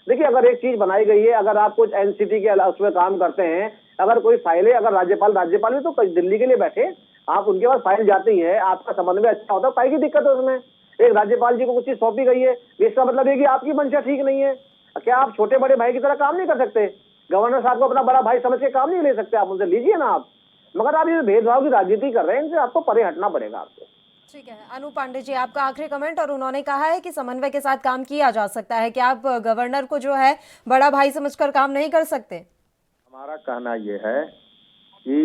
देखिए, अगर एक चीज बनाई गई है, अगर आप कुछ एनसीटी के उसमें काम करते हैं, अगर कोई फाइलें, अगर राज्यपाल भी तो दिल्ली के लिए बैठे, आप उनके पास फाइल जाती है, आपका समन्वय अच्छा होता है, काहे की दिक्कत है उसमें? एक राज्यपाल जी को कुछ चीज सौंपी गई है, इसका मतलब है कि आपकी मंशा ठीक नहीं है। क्या आप छोटे बड़े भाई की तरह काम नहीं कर सकते? गवर्नर साहब को अपना बड़ा भाई समझ के काम नहीं ले सकते? आप उनसे लीजिए ना आप, मगर आप ये भेदभाव की राजनीति कर रहे हैं, इनसे आपको परे हटना पड़ेगा आपको। ठीक है, अनूप पांडे जी, आपका आखिरी कमेंट। और उन्होंने कहा है कि समन्वय के साथ काम किया जा सकता है, कि आप गवर्नर को जो है बड़ा भाई समझकर काम नहीं कर सकते? हमारा कहना यह है कि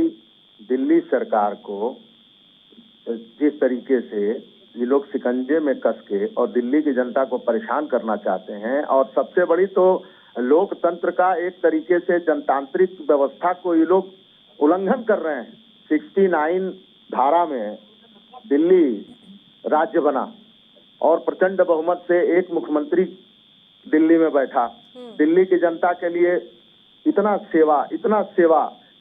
दिल्ली सरकार को जिस तरीके से ये लोग शिकंजे में कस के और दिल्ली की जनता को परेशान करना चाहते हैं। और सबसे बड़ी तो लोकतंत्र का एक तरीके से जनतांत्रिक व्यवस्था को ये लोग उल्लंघन कर रहे हैं। 69 धारा में दिल्ली राज्य बना और प्रचंड बहुमत से एक मुख्यमंत्री दिल्ली में बैठा। दिल्ली की जनता के लिए इतना सेवा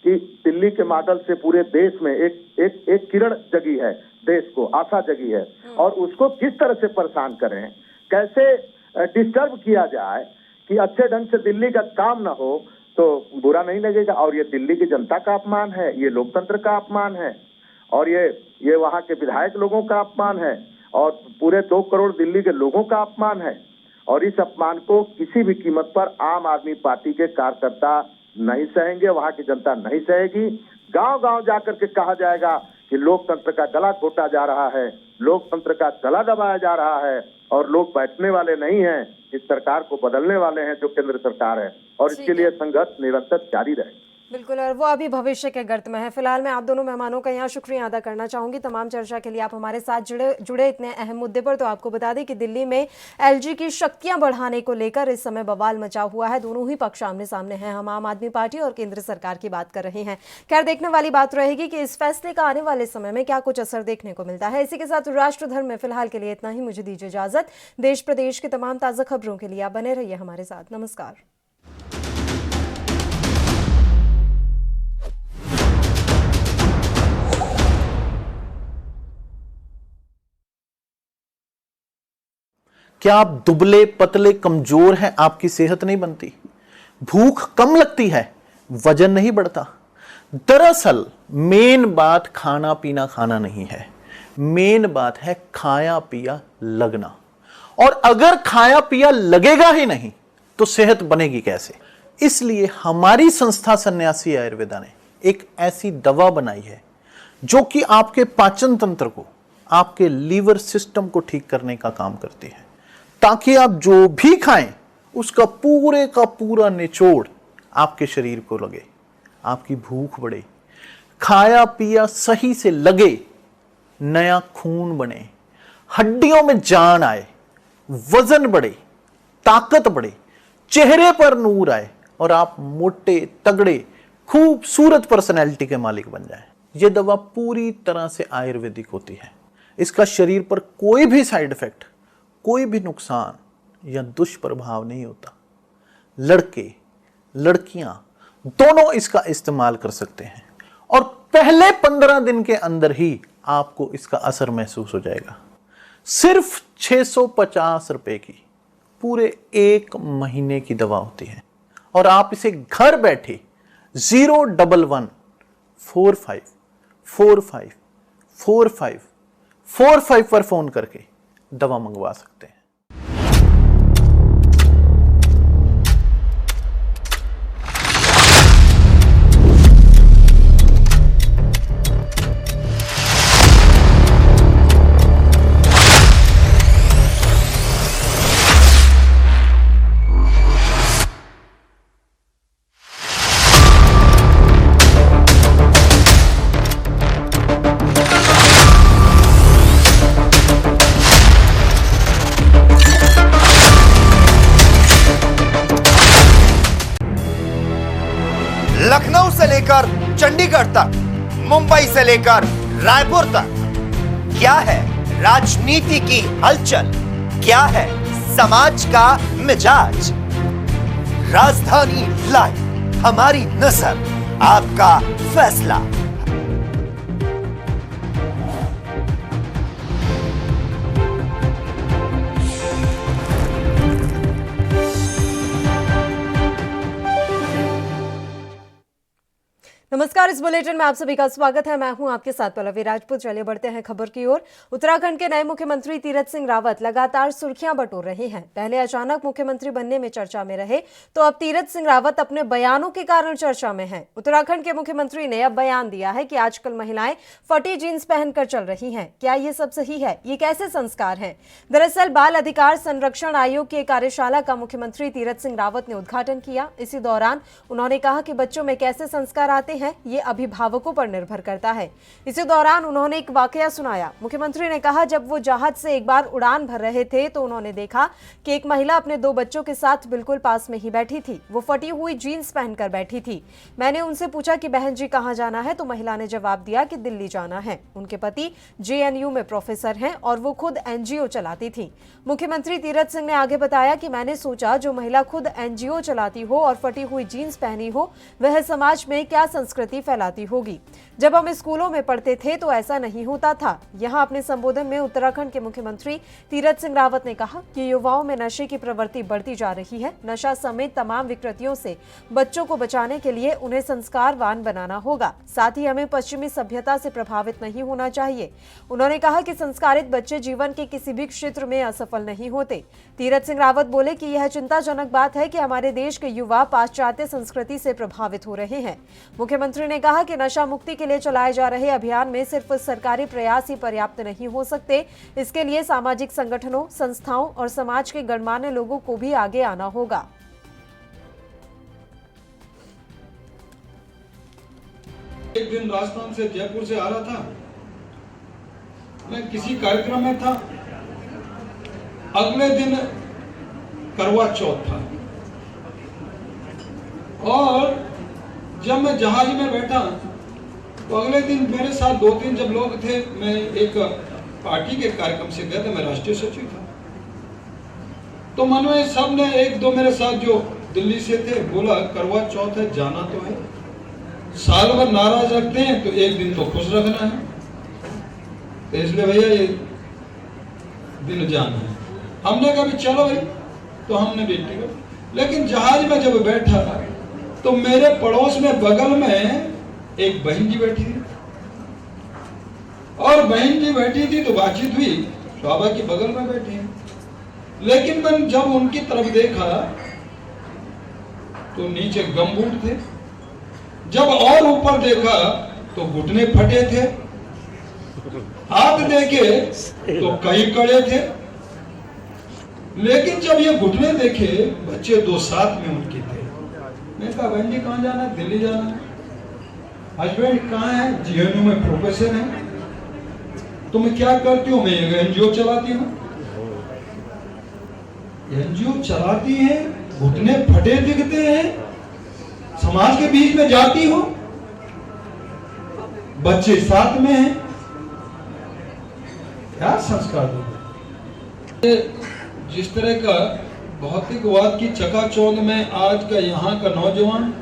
कि दिल्ली के मॉडल से पूरे देश में एक किरण जगी है, देश को आशा जगी है। और उसको किस तरह से परेशान करें, कैसे डिस्टर्ब किया जाए कि अच्छे ढंग से दिल्ली का काम ना हो तो बुरा नहीं लगेगा। और ये दिल्ली की जनता का अपमान है, ये लोकतंत्र का अपमान है, और ये वहाँ के विधायक लोगों का अपमान है, और पूरे 2 करोड़ दिल्ली के लोगों का अपमान है। और इस अपमान को किसी भी कीमत पर आम आदमी पार्टी के कार्यकर्ता नहीं सहेंगे, वहाँ की जनता नहीं सहेगी। गांव-गांव जाकर के कहा जाएगा कि लोकतंत्र का गला घोटा जा रहा है, लोकतंत्र का गला दबाया जा रहा है, और लोग बैठने वाले नहीं हैं, इस सरकार को बदलने वाले हैं जो केंद्र सरकार है। और इसके लिए संघर्ष निरंतर जारी रहे। बिल्कुल, और वो अभी भविष्य के गर्त में है। फिलहाल मैं आप दोनों मेहमानों का यहाँ शुक्रिया अदा करना चाहूंगी तमाम चर्चा के लिए आप हमारे साथ जुड़े इतने अहम मुद्दे पर। तो आपको बता दें कि दिल्ली में एलजी की शक्तियां बढ़ाने को लेकर इस समय बवाल मचा हुआ है। दोनों ही पक्ष आमने सामने हैं। हम आम आदमी पार्टी और केंद्र सरकार की बात कर रहे हैं। खैर, देखने वाली बात रहेगी कि इस फैसले का आने वाले समय में क्या कुछ असर देखने को मिलता है। इसी के साथ राष्ट्रधर्म में फिलहाल के लिए इतना ही। मुझे दीजिए इजाजत। देश प्रदेश की तमाम ताजा खबरों के लिए आप बने रहिए हमारे साथ। नमस्कार। क्या आप दुबले पतले कमजोर हैं, आपकी सेहत नहीं बनती, भूख कम लगती है, वजन नहीं बढ़ता? दरअसल मेन बात खाना पीना खाना नहीं है, मेन बात है खाया पिया लगना। और अगर खाया पिया लगेगा ही नहीं तो सेहत बनेगी कैसे? इसलिए हमारी संस्था सन्यासी आयुर्वेदा ने एक ऐसी दवा बनाई है जो कि आपके पाचन तंत्र को, आपके लीवर सिस्टम को ठीक करने का काम करती है, ताकि आप जो भी खाएं उसका पूरे का पूरा निचोड़ आपके शरीर को लगे, आपकी भूख बढ़े, खाया पिया सही से लगे, नया खून बने, हड्डियों में जान आए, वजन बढ़े, ताकत बढ़े, चेहरे पर नूर आए और आप मोटे तगड़े खूबसूरत पर्सनैलिटी के मालिक बन जाएं। यह दवा पूरी तरह से आयुर्वेदिक होती है। इसका शरीर पर कोई भी साइड इफेक्ट, कोई भी नुकसान या दुष्प्रभाव नहीं होता। लड़के लड़कियां दोनों इसका इस्तेमाल कर सकते हैं और पहले 15 दिन के अंदर ही आपको इसका असर महसूस हो जाएगा। सिर्फ 650 रुपए की पूरे 1 महीने की दवा होती है और आप इसे घर बैठे 01145454545 पर फोन करके दवा मंगवा सकते हैं। लखनऊ से लेकर चंडीगढ़ तक, मुंबई से लेकर रायपुर तक, क्या है राजनीति की हलचल, क्या है समाज का मिजाज। राजधानी लाइव, हमारी नजर, आपका फैसला। नमस्कार, इस बुलेटिन में आप सभी का स्वागत है। मैं हूं आपके साथ पल्लवी राजपूत। चलिए बढ़ते हैं खबर की ओर। उत्तराखंड के नए मुख्यमंत्री तीरथ सिंह रावत लगातार सुर्खियां बटोर रहे हैं। पहले अचानक मुख्यमंत्री बनने में चर्चा में रहे, तो अब तीरथ सिंह रावत अपने बयानों के कारण चर्चा में हैं। उत्तराखंड के मुख्यमंत्री ने अब बयान दिया है कि आजकल महिलाएं फटी जींस पहनकर चल रही हैं। क्या ये सब सही है? ये कैसे संस्कार हैं? दरअसल बाल अधिकार संरक्षण आयोग की एक कार्यशाला का मुख्यमंत्री तीरथ सिंह रावत ने उद्घाटन किया। इसी दौरान उन्होंने कहा कि बच्चों में कैसे संस्कार आते हैं हैं ये अभिभावकों पर निर्भर करता है। इसी दौरान उन्होंने एक वाकया सुनाया। मुख्यमंत्री ने कहा, जब वो जहाज से एक बार उड़ान भर रहे थे तो उन्होंने देखा कि एक महिला अपने 2 बच्चों के साथ बिल्कुल पास में ही बैठी थी। वो फटी हुई जीन्स पहनकर बैठी थी। मैंने उनसे पूछा कि बहन जी कहाँ जाना है, तो महिला ने जवाब दिया कि दिल्ली जाना है। उनके पति JNU में प्रोफेसर हैं और वो खुद NGO चलाती थी। मुख्यमंत्री तीरथ सिंह ने आगे बताया कि मैंने सोचा जो महिला खुद NGO चलाती हो और फटी हुई जीन्स पहनी हो, वह समाज में क्या संस्कृति फैलाती होगी। जब हम स्कूलों में पढ़ते थे तो ऐसा नहीं होता था। यहाँ अपने संबोधन में उत्तराखंड के मुख्यमंत्री तीरथ सिंह रावत ने कहा कि युवाओं में नशे की प्रवृत्ति बढ़ती जा रही है। नशा समेत तमाम विकृतियों से बच्चों को बचाने के लिए उन्हें संस्कारवान बनाना होगा। साथ ही हमें पश्चिमी सभ्यता से प्रभावित नहीं होना चाहिए। उन्होंने कहा कि संस्कारित बच्चे जीवन के किसी भी क्षेत्र में असफल नहीं होते। तीरथ सिंह रावत बोले कि यह चिंताजनक बात है कि हमारे देश के युवा पाश्चात्य संस्कृति से प्रभावित हो रहे हैं। मुख्यमंत्री ने कहा कि नशा मुक्ति के लिए चलाए जा रहे अभियान में सिर्फ सरकारी प्रयास ही पर्याप्त नहीं हो सकते। इसके लिए सामाजिक संगठनों, संस्थाओं और समाज के गणमान्य लोगों को भी आगे आना होगा। एक दिन राजस्थान से जयपुर से आ रहा था, मैं किसी कार्यक्रम में था। अगले दिन करवा चौथ था और जब मैं जहाज में बैठा तो अगले दिन मेरे साथ 2-3 जब लोग थे। मैं एक पार्टी के कार्यक्रम से गया था, मैं राष्ट्रीय सचिव था। तो मन में सब ने 1-2 मेरे साथ जो दिल्ली से थे बोला करवा चौथ है, जाना तो है। साल भर नाराज रखते हैं तो एक दिन तो खुश रखना है, तो इसलिए भैया ये दिन जाना है। हमने कहा भी चलो भाई, तो हमने भी टिकट। लेकिन जहाज में जब बैठा तो मेरे पड़ोस में बगल में एक बहन जी बैठी थी और बहन जी बैठी थी तो बातचीत हुई, स्वाभाविक की बगल में बैठी है। लेकिन मैं जब उनकी तरफ देखा तो नीचे गमबूट थे, जब और ऊपर देखा तो घुटने फटे थे, हाथ देखे तो कई कड़े थे। लेकिन जब ये घुटने देखे, बच्चे 2 साथ में उनके थे। मैं कहा बहन जी कहाँ जाना है? दिल्ली जाना है। हस्बैंड कहाँ है? JNU में प्रोफेसर है। तुम क्या करती हो? मैं एक NGO चलाती हूँ। NGO चलाती है, घुटने फटे दिखते हैं, समाज के बीच में जाती हो, बच्चे साथ में हैं, क्या संस्कार दोगे? जिस तरह का भौतिकवाद की चकाचौंध में आज का यहाँ का नौजवान,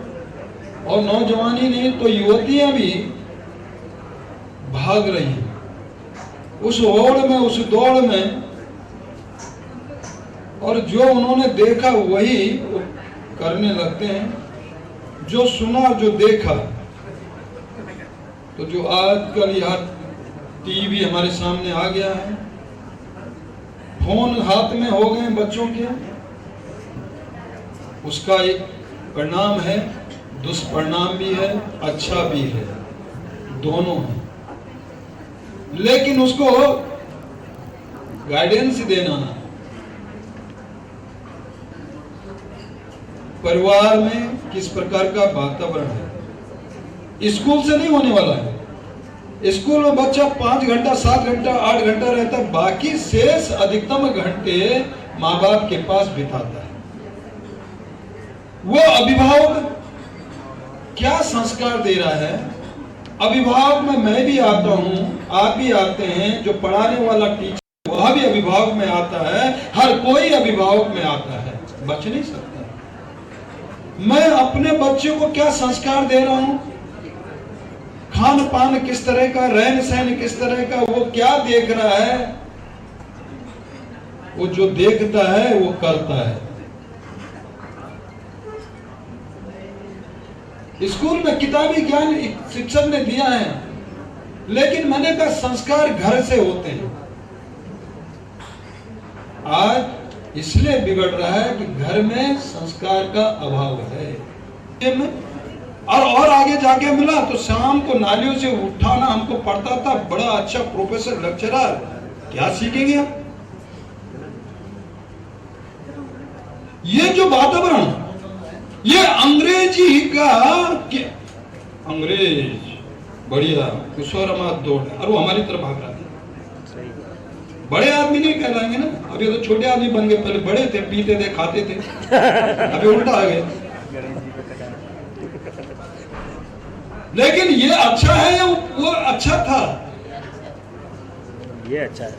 और नौजवान ही नहीं तो युवतियां भी भाग रही हैं उस होड़ में, उस दौड़ में, और जो उन्होंने देखा वही करने लगते हैं। जो सुना, जो देखा, तो जो आजकल यहाँ टीवी हमारे सामने आ गया है, फोन हाथ में हो गए बच्चों के, उसका एक परिणाम है, दुष्परिणाम भी है, अच्छा भी है, दोनों है। लेकिन उसको गाइडेंस देना है। परिवार में किस प्रकार का वातावरण है, स्कूल से नहीं होने वाला है। स्कूल में बच्चा 5 घंटा, 7 घंटा, 8 घंटा रहता है, बाकी शेष अधिकतम घंटे माँ बाप के पास बिताता है। वो अभिभावक क्या संस्कार दे रहा है? अभिभावक में मैं भी आता हूं, आप भी आते हैं, जो पढ़ाने वाला टीचर वह भी अभिभावक में आता है, हर कोई अभिभावक में आता है, बच नहीं सकता। मैं अपने बच्चों को क्या संस्कार दे रहा हूं, खान पान किस तरह का, रहन सहन किस तरह का, वो क्या देख रहा है? वो जो देखता है वो करता है। स्कूल में किताबी ज्ञान शिक्षक ने दिया है, लेकिन मैंने कहा संस्कार घर से होते हैं। आज इसलिए बिगड़ रहा है कि घर में संस्कार का अभाव है। और आगे जाके मिला तो शाम को नालियों से उठाना हमको पड़ता था। बड़ा अच्छा प्रोफेसर, लेक्चरर, क्या सीखेंगे आप? ये जो वातावरण, ये अंग्रेजी का, अंग्रेज बढ़िया कुशोरमा दौड़, और वो हमारी तरफ भाग रहा था। बड़े आदमी नहीं कहलाएंगे ना, अभी तो छोटे आदमी बन गए, पहले बड़े थे, पीते थे, खाते थे, अभी उल्टा आ गए। लेकिन ये अच्छा है या वो अच्छा था? ये अच्छा है।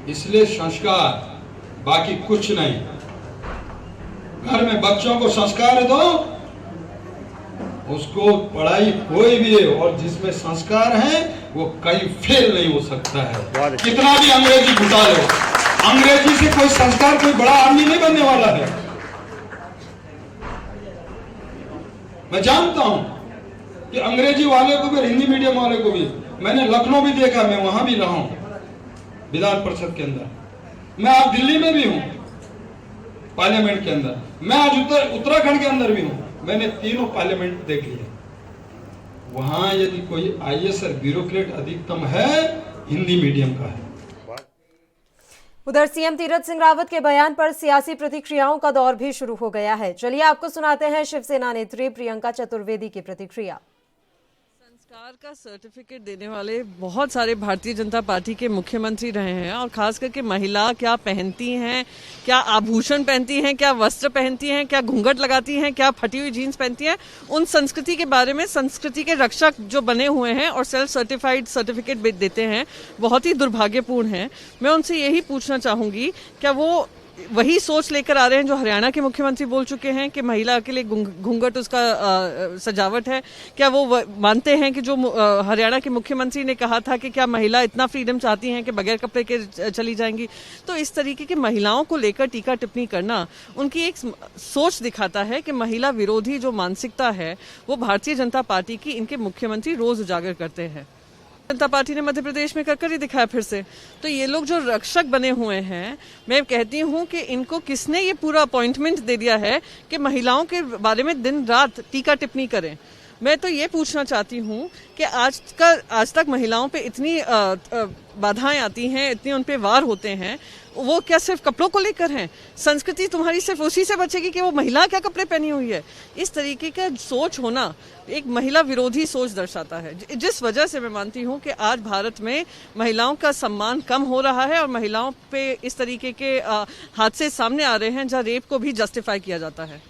इसलिए संस्कार, बाकी कुछ नहीं। घर में बच्चों को संस्कार दो, उसको पढ़ाई कोई भी है, और जिसमें संस्कार है वो कहीं फेल नहीं हो सकता है। कितना भी अंग्रेजी घुटा लो, अंग्रेजी से कोई संस्कार, कोई बड़ा आदमी नहीं बनने वाला है। मैं जानता हूं कि अंग्रेजी वाले को भी, हिंदी मीडियम वाले को भी, मैंने लखनऊ भी देखा, मैं वहां भी रहा हूं विधान परिषद के अंदर, मैं आज दिल्ली में भी हूं पार्लियामेंट के अंदर, मैं आज उत्तराखंड के अंदर भी हूं, मैंने तीनों पार्लियामेंट देख लिया। वहां यदि कोई आईएएस और ब्यूरोक्रेट अधिकतम है, हिंदी मीडियम का है। उधर सीएम तीरथ सिंह रावत के बयान पर सियासी प्रतिक्रियाओं का दौर भी शुरू हो गया है। चलिए आपको सुनाते हैं शिवसेना नेत्री प्रियंका चतुर्वेदी की प्रतिक्रिया। संस्कार का सर्टिफिकेट देने वाले बहुत सारे भारतीय जनता पार्टी के मुख्यमंत्री रहे हैं, और खास करके महिला क्या पहनती हैं, क्या आभूषण पहनती हैं, क्या वस्त्र पहनती हैं, क्या घूंघट लगाती हैं, क्या फटी हुई जीन्स पहनती हैं, उन संस्कृति के बारे में संस्कृति के रक्षक जो बने हुए हैं और सेल्फ सर्टिफाइड सर्टिफिकेट देते हैं, बहुत ही दुर्भाग्यपूर्ण है। मैं उनसे यही पूछना चाहूंगी, क्या वो वही सोच लेकर आ रहे हैं जो हरियाणा के मुख्यमंत्री बोल चुके हैं कि महिला के लिए घूंघट उसका सजावट है? क्या वो मानते हैं कि जो हरियाणा के मुख्यमंत्री ने कहा था कि क्या महिला इतना फ्रीडम चाहती हैं कि बगैर कपड़े के चली जाएंगी? तो इस तरीके की महिलाओं को लेकर टीका टिप्पणी करना उनकी एक सोच दिखाता है कि महिला विरोधी जो मानसिकता है वो भारतीय जनता पार्टी की इनके मुख्यमंत्री रोज उजागर करते हैं। जनता पार्टी ने मध्य प्रदेश में कर ही दिखाया फिर से। तो ये लोग जो रक्षक बने हुए हैं, मैं कहती हूँ कि इनको किसने ये पूरा अपॉइंटमेंट दे दिया है कि महिलाओं के बारे में दिन रात टीका टिप्पणी करें? मैं तो ये पूछना चाहती हूँ कि आज तक महिलाओं पे इतनी बाधाएं आती हैं, इतने उन पे वार होते हैं, वो क्या सिर्फ कपड़ों को लेकर हैं? संस्कृति तुम्हारी सिर्फ उसी से बचेगी कि वो महिला क्या कपड़े पहनी हुई है? इस तरीके का सोच होना एक महिला विरोधी सोच दर्शाता है, जिस वजह से मैं मानती हूँ कि आज भारत में महिलाओं का सम्मान कम हो रहा है और महिलाओं पे इस तरीके के हादसे सामने आ रहे हैं जहाँ रेप को भी जस्टिफाई किया जाता है।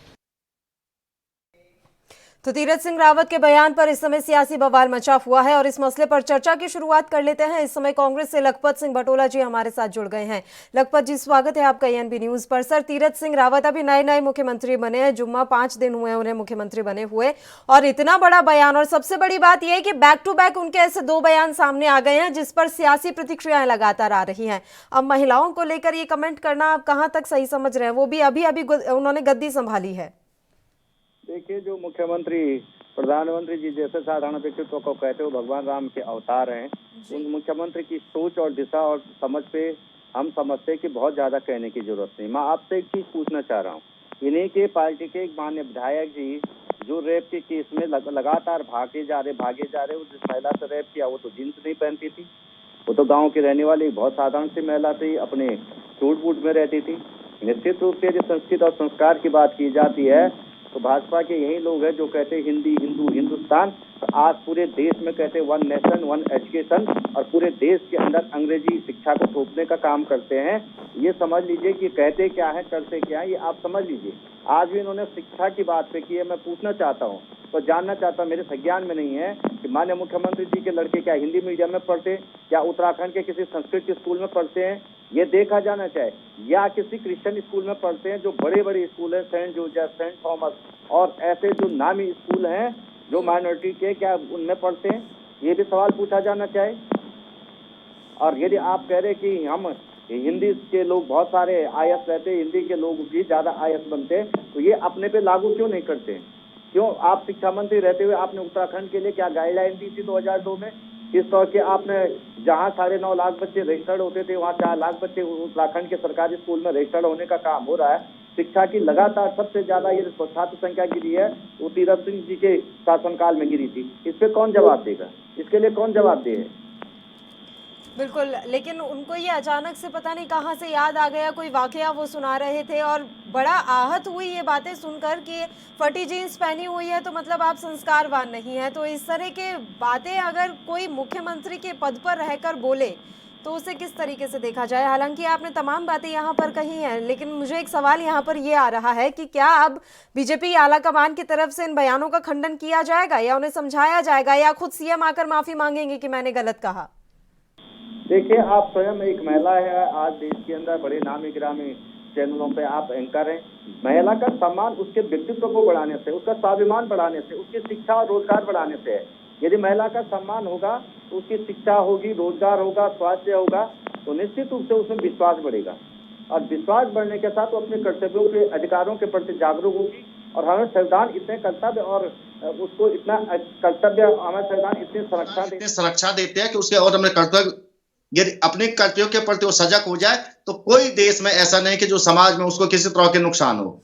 तो तीरथ सिंह रावत के बयान पर इस समय सियासी बवाल मचा हुआ है और इस मसले पर चर्चा की शुरुआत कर लेते हैं। इस समय कांग्रेस से लखपत सिंह बटोला जी हमारे साथ जुड़ गए हैं। लखपत जी, स्वागत है आपका एएनबी न्यूज पर। सर, तीरथ सिंह रावत अभी नए मुख्यमंत्री बने हैं, जुम्मा 5 दिन हुए उन्हें मुख्यमंत्री बने हुए, और इतना बड़ा बयान, और सबसे बड़ी बात यह है कि बैक टू बैक उनके ऐसे 2 बयान सामने आ गए हैं जिस पर सियासी प्रतिक्रियाएं लगातार आ रही हैं। अब महिलाओं को लेकर ये कमेंट करना आप कहां तक सही समझ रहे हैं? वो भी अभी उन्होंने गद्दी संभाली है। देखिए, जो मुख्यमंत्री प्रधानमंत्री जी जैसे साधारण व्यक्तित्व को कहते हो भगवान राम के अवतार हैं, उन मुख्यमंत्री की सोच और दिशा और समझ पे हम समझते हैं कि बहुत ज्यादा कहने की जरूरत नहीं। मैं आपसे एक चीज पूछना चाह रहा हूँ, इन्हीं के पार्टी के एक माननीय विधायक जी जो रेप के केस में लगातार भागे जा रहे, जिस महिला से रेप किया वो तो जींस नहीं पहनती थी, वो तो गाँव की रहने वाली बहुत साधारण सी महिला थी, अपने सूट बूट में रहती थी। निश्चित रूप से यदि संस्कृति और संस्कार की बात की जाती है तो भाजपा के यही लोग हैं जो कहते हैं हिंदी, हिंदू, हिंदुस्तान। तो आज पूरे देश में कहते हैं 1 नेशन 1 एजुकेशन, और पूरे देश के अंदर अंग्रेजी शिक्षा को थोपने का काम करते हैं। ये समझ लीजिए कि कहते क्या है करते क्या है, ये आप समझ लीजिए। आज भी इन्होंने शिक्षा की बात पे की है। मैं पूछना चाहता हूँ तो जानना चाहता हूँ, मेरे संज्ञान में नहीं है कि माननीय मुख्यमंत्री जी के लड़के क्या हिंदी मीडियम में पढ़ते हैं, क्या उत्तराखंड के किसी संस्कृत स्कूल में पढ़ते हैं, ये देखा जाना चाहिए, या किसी क्रिश्चियन स्कूल में पढ़ते हैं, जो बड़े बड़े स्कूल हैं, सेंट जोसेफ, सेंट थॉमस और ऐसे जो नामी स्कूल हैं जो माइनॉरिटी के, क्या उनमें पढ़ते हैं? ये भी सवाल पूछा जाना चाहिए। और यदि आप कह रहे कि हम हिंदी के लोग बहुत सारे आईएएस रहते, हिंदी के लोग भी ज्यादा आईएएस बनते, तो ये अपने पे लागू क्यों नहीं करते? क्यों आप शिक्षा मंत्री रहते हुए आपने उत्तराखंड के लिए क्या गाइडलाइन दी थी 2002 में? किस तरह के आपने, जहां 9.5 लाख बच्चे रजिस्टर्ड होते थे वहां 4 लाख बच्चे उत्तराखंड के सरकारी स्कूल में रजिस्टर्ड होने का काम हो रहा है। शिक्षा की लगातार सबसे ज्यादा ये छात्र संख्या गिरी है वो तीरथ सिंह जी के शासनकाल में गिरी थी। इस पे कौन जवाब देगा? इसके लिए कौन जवाब देगा? बिल्कुल, लेकिन उनको ये अचानक से पता नहीं कहाँ से याद आ गया, कोई वाकया वो सुना रहे थे और बड़ा आहत हुई ये बातें सुनकर कि फटी जीन्स पहनी हुई है तो मतलब आप संस्कारवान नहीं हैं। तो इस तरह के बातें अगर कोई मुख्यमंत्री के पद पर रहकर बोले तो उसे किस तरीके से देखा जाए? हालांकि आपने तमाम बातें यहाँ पर कही हैं, लेकिन मुझे एक सवाल यहाँ पर ये आ रहा है कि क्या अब बीजेपी आलाकमान की तरफ से इन बयानों का खंडन किया जाएगा या उन्हें समझाया जाएगा या खुद सीएम आकर माफी मांगेंगे कि मैंने गलत कहा? देखिए, आप स्वयं एक महिला है, आज देश के अंदर बड़े नामी गिरामी चैनलों पे आप एंकर हैं। महिला का सम्मान उसके व्यक्तित्व को बढ़ाने से, उसका स्वाभिमान बढ़ाने से, उसकी शिक्षा और रोजगार बढ़ाने से है। यदि महिला का सम्मान होगा तो उसकी शिक्षा होगी, रोजगार होगा, स्वास्थ्य होगा, तो निश्चित रूप से उसमें विश्वास बढ़ेगा और विश्वास बढ़ने के साथ वो अपने कर्तव्यों के, अधिकारों के प्रति जागरूक होगी। और हमें संविधान इतने कर्तव्य और उसको इतना कर्तव्य, हमें संविधान इतनी सुरक्षा देते हैं कि उसके और हमें कर्तव्य, यदि अपने कर्तव्यों के प्रति वो सजग हो जाए तो कोई देश में ऐसा नहीं कि जो समाज में उसको किसी तरह के नुकसान हो।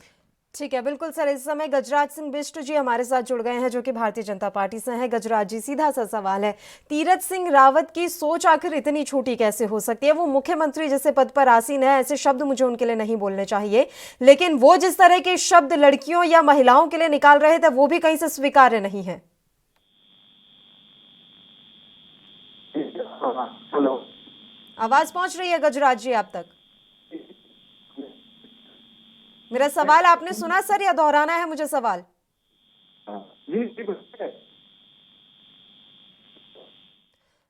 ठीक है, बिल्कुल सर। इस समय गजराज सिंह बिष्ट जी हमारे साथ जुड़ गए हैं जो कि भारतीय जनता पार्टी से हैं। गजराज जी, सीधा सा सवाल है, तीरथ सिंह रावत की सोच आखिर इतनी छोटी कैसे हो सकती है? वो मुख्यमंत्री जैसे पद पर आसीन है, ऐसे शब्द मुझे उनके लिए नहीं बोलने चाहिए, लेकिन वो जिस तरह के शब्द लड़कियों या महिलाओं के लिए निकाल रहे थे वो भी कहीं से स्वीकार्य नहीं है। हेलो, आवाज पहुंच रही है गजराज जी आप तक? मेरा सवाल आपने सुना सर या दोहराना है मुझे सवाल?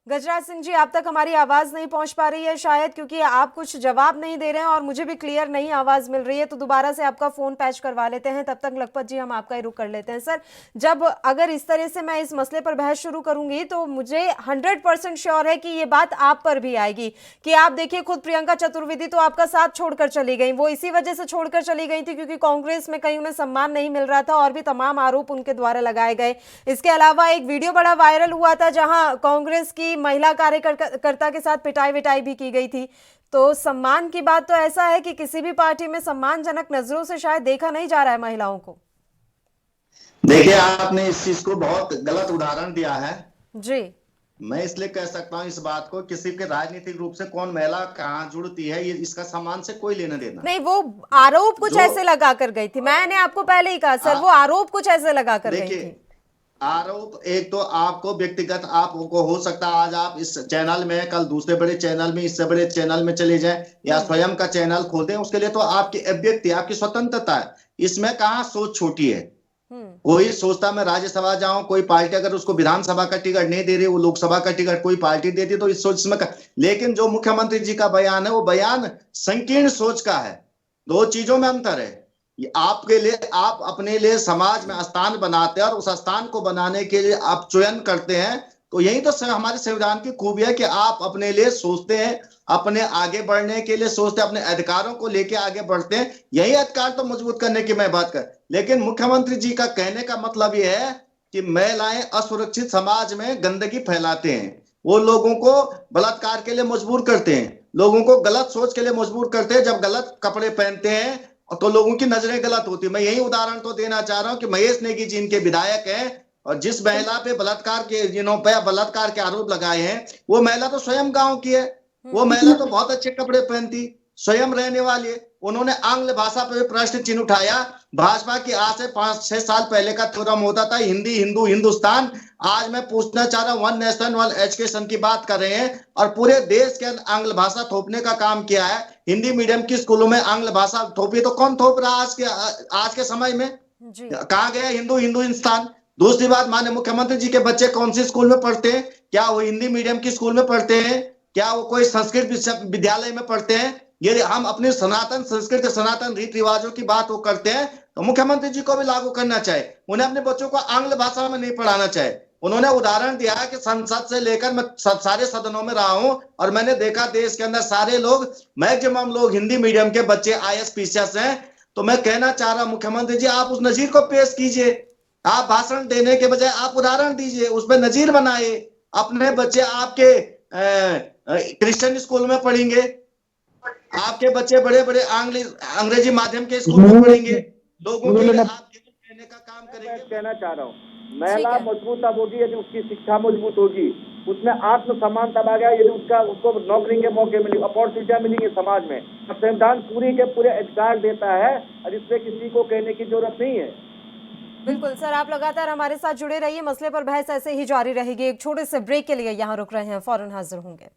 गजराज सिंह जी, आप तक हमारी आवाज नहीं पहुंच पा रही है शायद क्योंकि आप कुछ जवाब नहीं दे रहे हैं और मुझे भी क्लियर नहीं आवाज मिल रही है, तो दोबारा से आपका फोन पैच करवा लेते हैं। तब तक लखपत जी हम आपका ही रुख कर लेते हैं। सर, जब अगर इस तरह से मैं इस मसले पर बहस शुरू करूंगी तो मुझे 100% श्योर है कि ये बात आप पर भी आएगी कि आप देखिए, खुद प्रियंका चतुर्वेदी तो आपका साथ छोड़कर चली गई। वो इसी वजह से छोड़कर चली गई थी क्योंकि कांग्रेस में कहीं उन्हें सम्मान नहीं मिल रहा था और भी तमाम आरोप उनके द्वारा लगाए गए। इसके अलावा एक वीडियो बड़ा वायरल हुआ था जहां कांग्रेस की महिला कार्यकर्ता के साथ पिटाई विटाई भी की गई थी। तो सम्मान की बात तो ऐसा है कि किसी भी पार्टी में सम्मानजनक नजरों से शायद देखा नहीं जा रहा है महिलाओं को। देखिए, आपने इस चीज को बहुत गलत उदाहरण दिया है जी। मैं इसलिए कह सकता हूं इस बात को, किसी के राजनीतिक रूप से कौन महिला कहां जुड़ती है ये इसका सम्मान से कोई लेना देना नहीं। वो आरोप कुछ ऐसे लगा कर गई थी, मैंने आपको पहले ही कहा सर, वो आरोप कुछ ऐसे लगा कर गई थी। आरोप एक तो आपको व्यक्तिगत आपको हो सकता है, आज आप इस चैनल में, कल दूसरे बड़े चैनल में, इससे बड़े चैनल में चले जाएं या स्वयं का चैनल खोल दें, उसके लिए तो आपकी अभिव्यक्ति, आपकी स्वतंत्रता है। इसमें कहां सोच छोटी है। कोई सोचता मैं राज्यसभा जाऊं, कोई पार्टी अगर उसको विधानसभा का टिकट नहीं दे रही, वो लोकसभा का टिकट कोई पार्टी देती तो इस सोच में लेकिन जो मुख्यमंत्री जी का बयान है वो बयान संकीर्ण सोच का है। दो चीजों में अंतर है। आपके लिए, आप अपने लिए समाज में स्थान बनाते हैं और उस स्थान को बनाने के लिए आप चयन करते हैं, तो यही तो हमारे संविधान की खूबी है कि आप अपने लिए सोचते हैं, अपने आगे बढ़ने के लिए सोचते हैं, अपने अधिकारों को लेके आगे बढ़ते हैं। यही अधिकार तो मजबूत करने की मैं बात कर। लेकिन मुख्यमंत्री जी का कहने का मतलब यह है कि महिलाएं असुरक्षित समाज में गंदगी फैलाते हैं, वो लोगों को बलात्कार के लिए मजबूर करते हैं, लोगों को गलत सोच के लिए मजबूर करते हैं। जब गलत कपड़े पहनते हैं तो लोगों की नजरें गलत होती है। मैं यही उदाहरण तो देना चाह रहा हूं कि महेश नेगी जी इनके विधायक हैं और जिस महिला पे बलात्कार के आरोप लगाए हैं वो महिला तो स्वयं गांव की है। वो महिला तो बहुत अच्छे कपड़े पहनती, स्वयं रहने वाली है। उन्होंने आंग्ल भाषा पर प्रश्न चिन्ह उठाया। भाजपा की आज से 5-6 साल पहले का थ्योरम होता था हिंदी, हिंदू, हिंदुस्तान। आज मैं पूछना चाह रहा हूं, वन नेशन वन एजुकेशन की बात कर रहे हैं और पूरे देश के अंदर आंग्ल भाषा थोपने का काम किया है। हिंदी मीडियम की स्कूलों में आंग्ल भाषा थोपी तो कौन थोप रहा आज के समय में? कहा गया हिंदू, हिंदू, हिंदुस्तान। दूसरी बात, माननीय मुख्यमंत्री जी के बच्चे कौन सी स्कूल में पढ़ते हैं? क्या वो हिंदी मीडियम की स्कूल में पढ़ते हैं? क्या वो कोई संस्कृत विद्यालय में पढ़ते हैं? यदि हम अपने सनातन संस्कृति, सनातन रीति रिवाजों की बात वो करते हैं तो मुख्यमंत्री जी को भी लागू करना चाहिए। उन्हें अपने बच्चों को आंग्ल भाषा में नहीं पढ़ाना चाहिए। उन्होंने उदाहरण दिया है कि संसद से लेकर मैं सारे सदनों में रहा हूं और मैंने देखा देश के अंदर सारे लोग, मैक्सिमम लोग हिंदी मीडियम के बच्चे IAS PCS हैं। तो मैं कहना चाह रहा हूं मुख्यमंत्री जी, आप उस नजीर को पेश कीजिए। आप भाषण देने के बजाय आप उदाहरण दीजिए, उस पर नजीर बनाए। अपने बच्चे आपके क्रिश्चियन स्कूल में पढ़ेंगे, आपके बच्चे बड़े बड़े अंग्रेजी माध्यम के स्कूल में पढ़ेंगे, लोगों के लिए आप कहने का काम करेंगे। कहना चाह रहा हूँ, महिला मजबूत तब होगी यदि उसकी शिक्षा मजबूत होगी, उसमें आत्म समानता आ गया, यदि उसको नौकरी के मौके मिले, अपॉर्चुनिटियां मिलेंगी समाज में। संविधान पूरी के पूरे अधिकार देता है और इसमें किसी को कहने की जरूरत नहीं है। बिल्कुल सर, आप लगातार हमारे साथ जुड़े रहिए, मसले पर बहस ऐसे ही जारी रहेगी। एक छोटे से ब्रेक के लिए यहाँ रुक रहे हैं, फौरन हाजिर होंगे।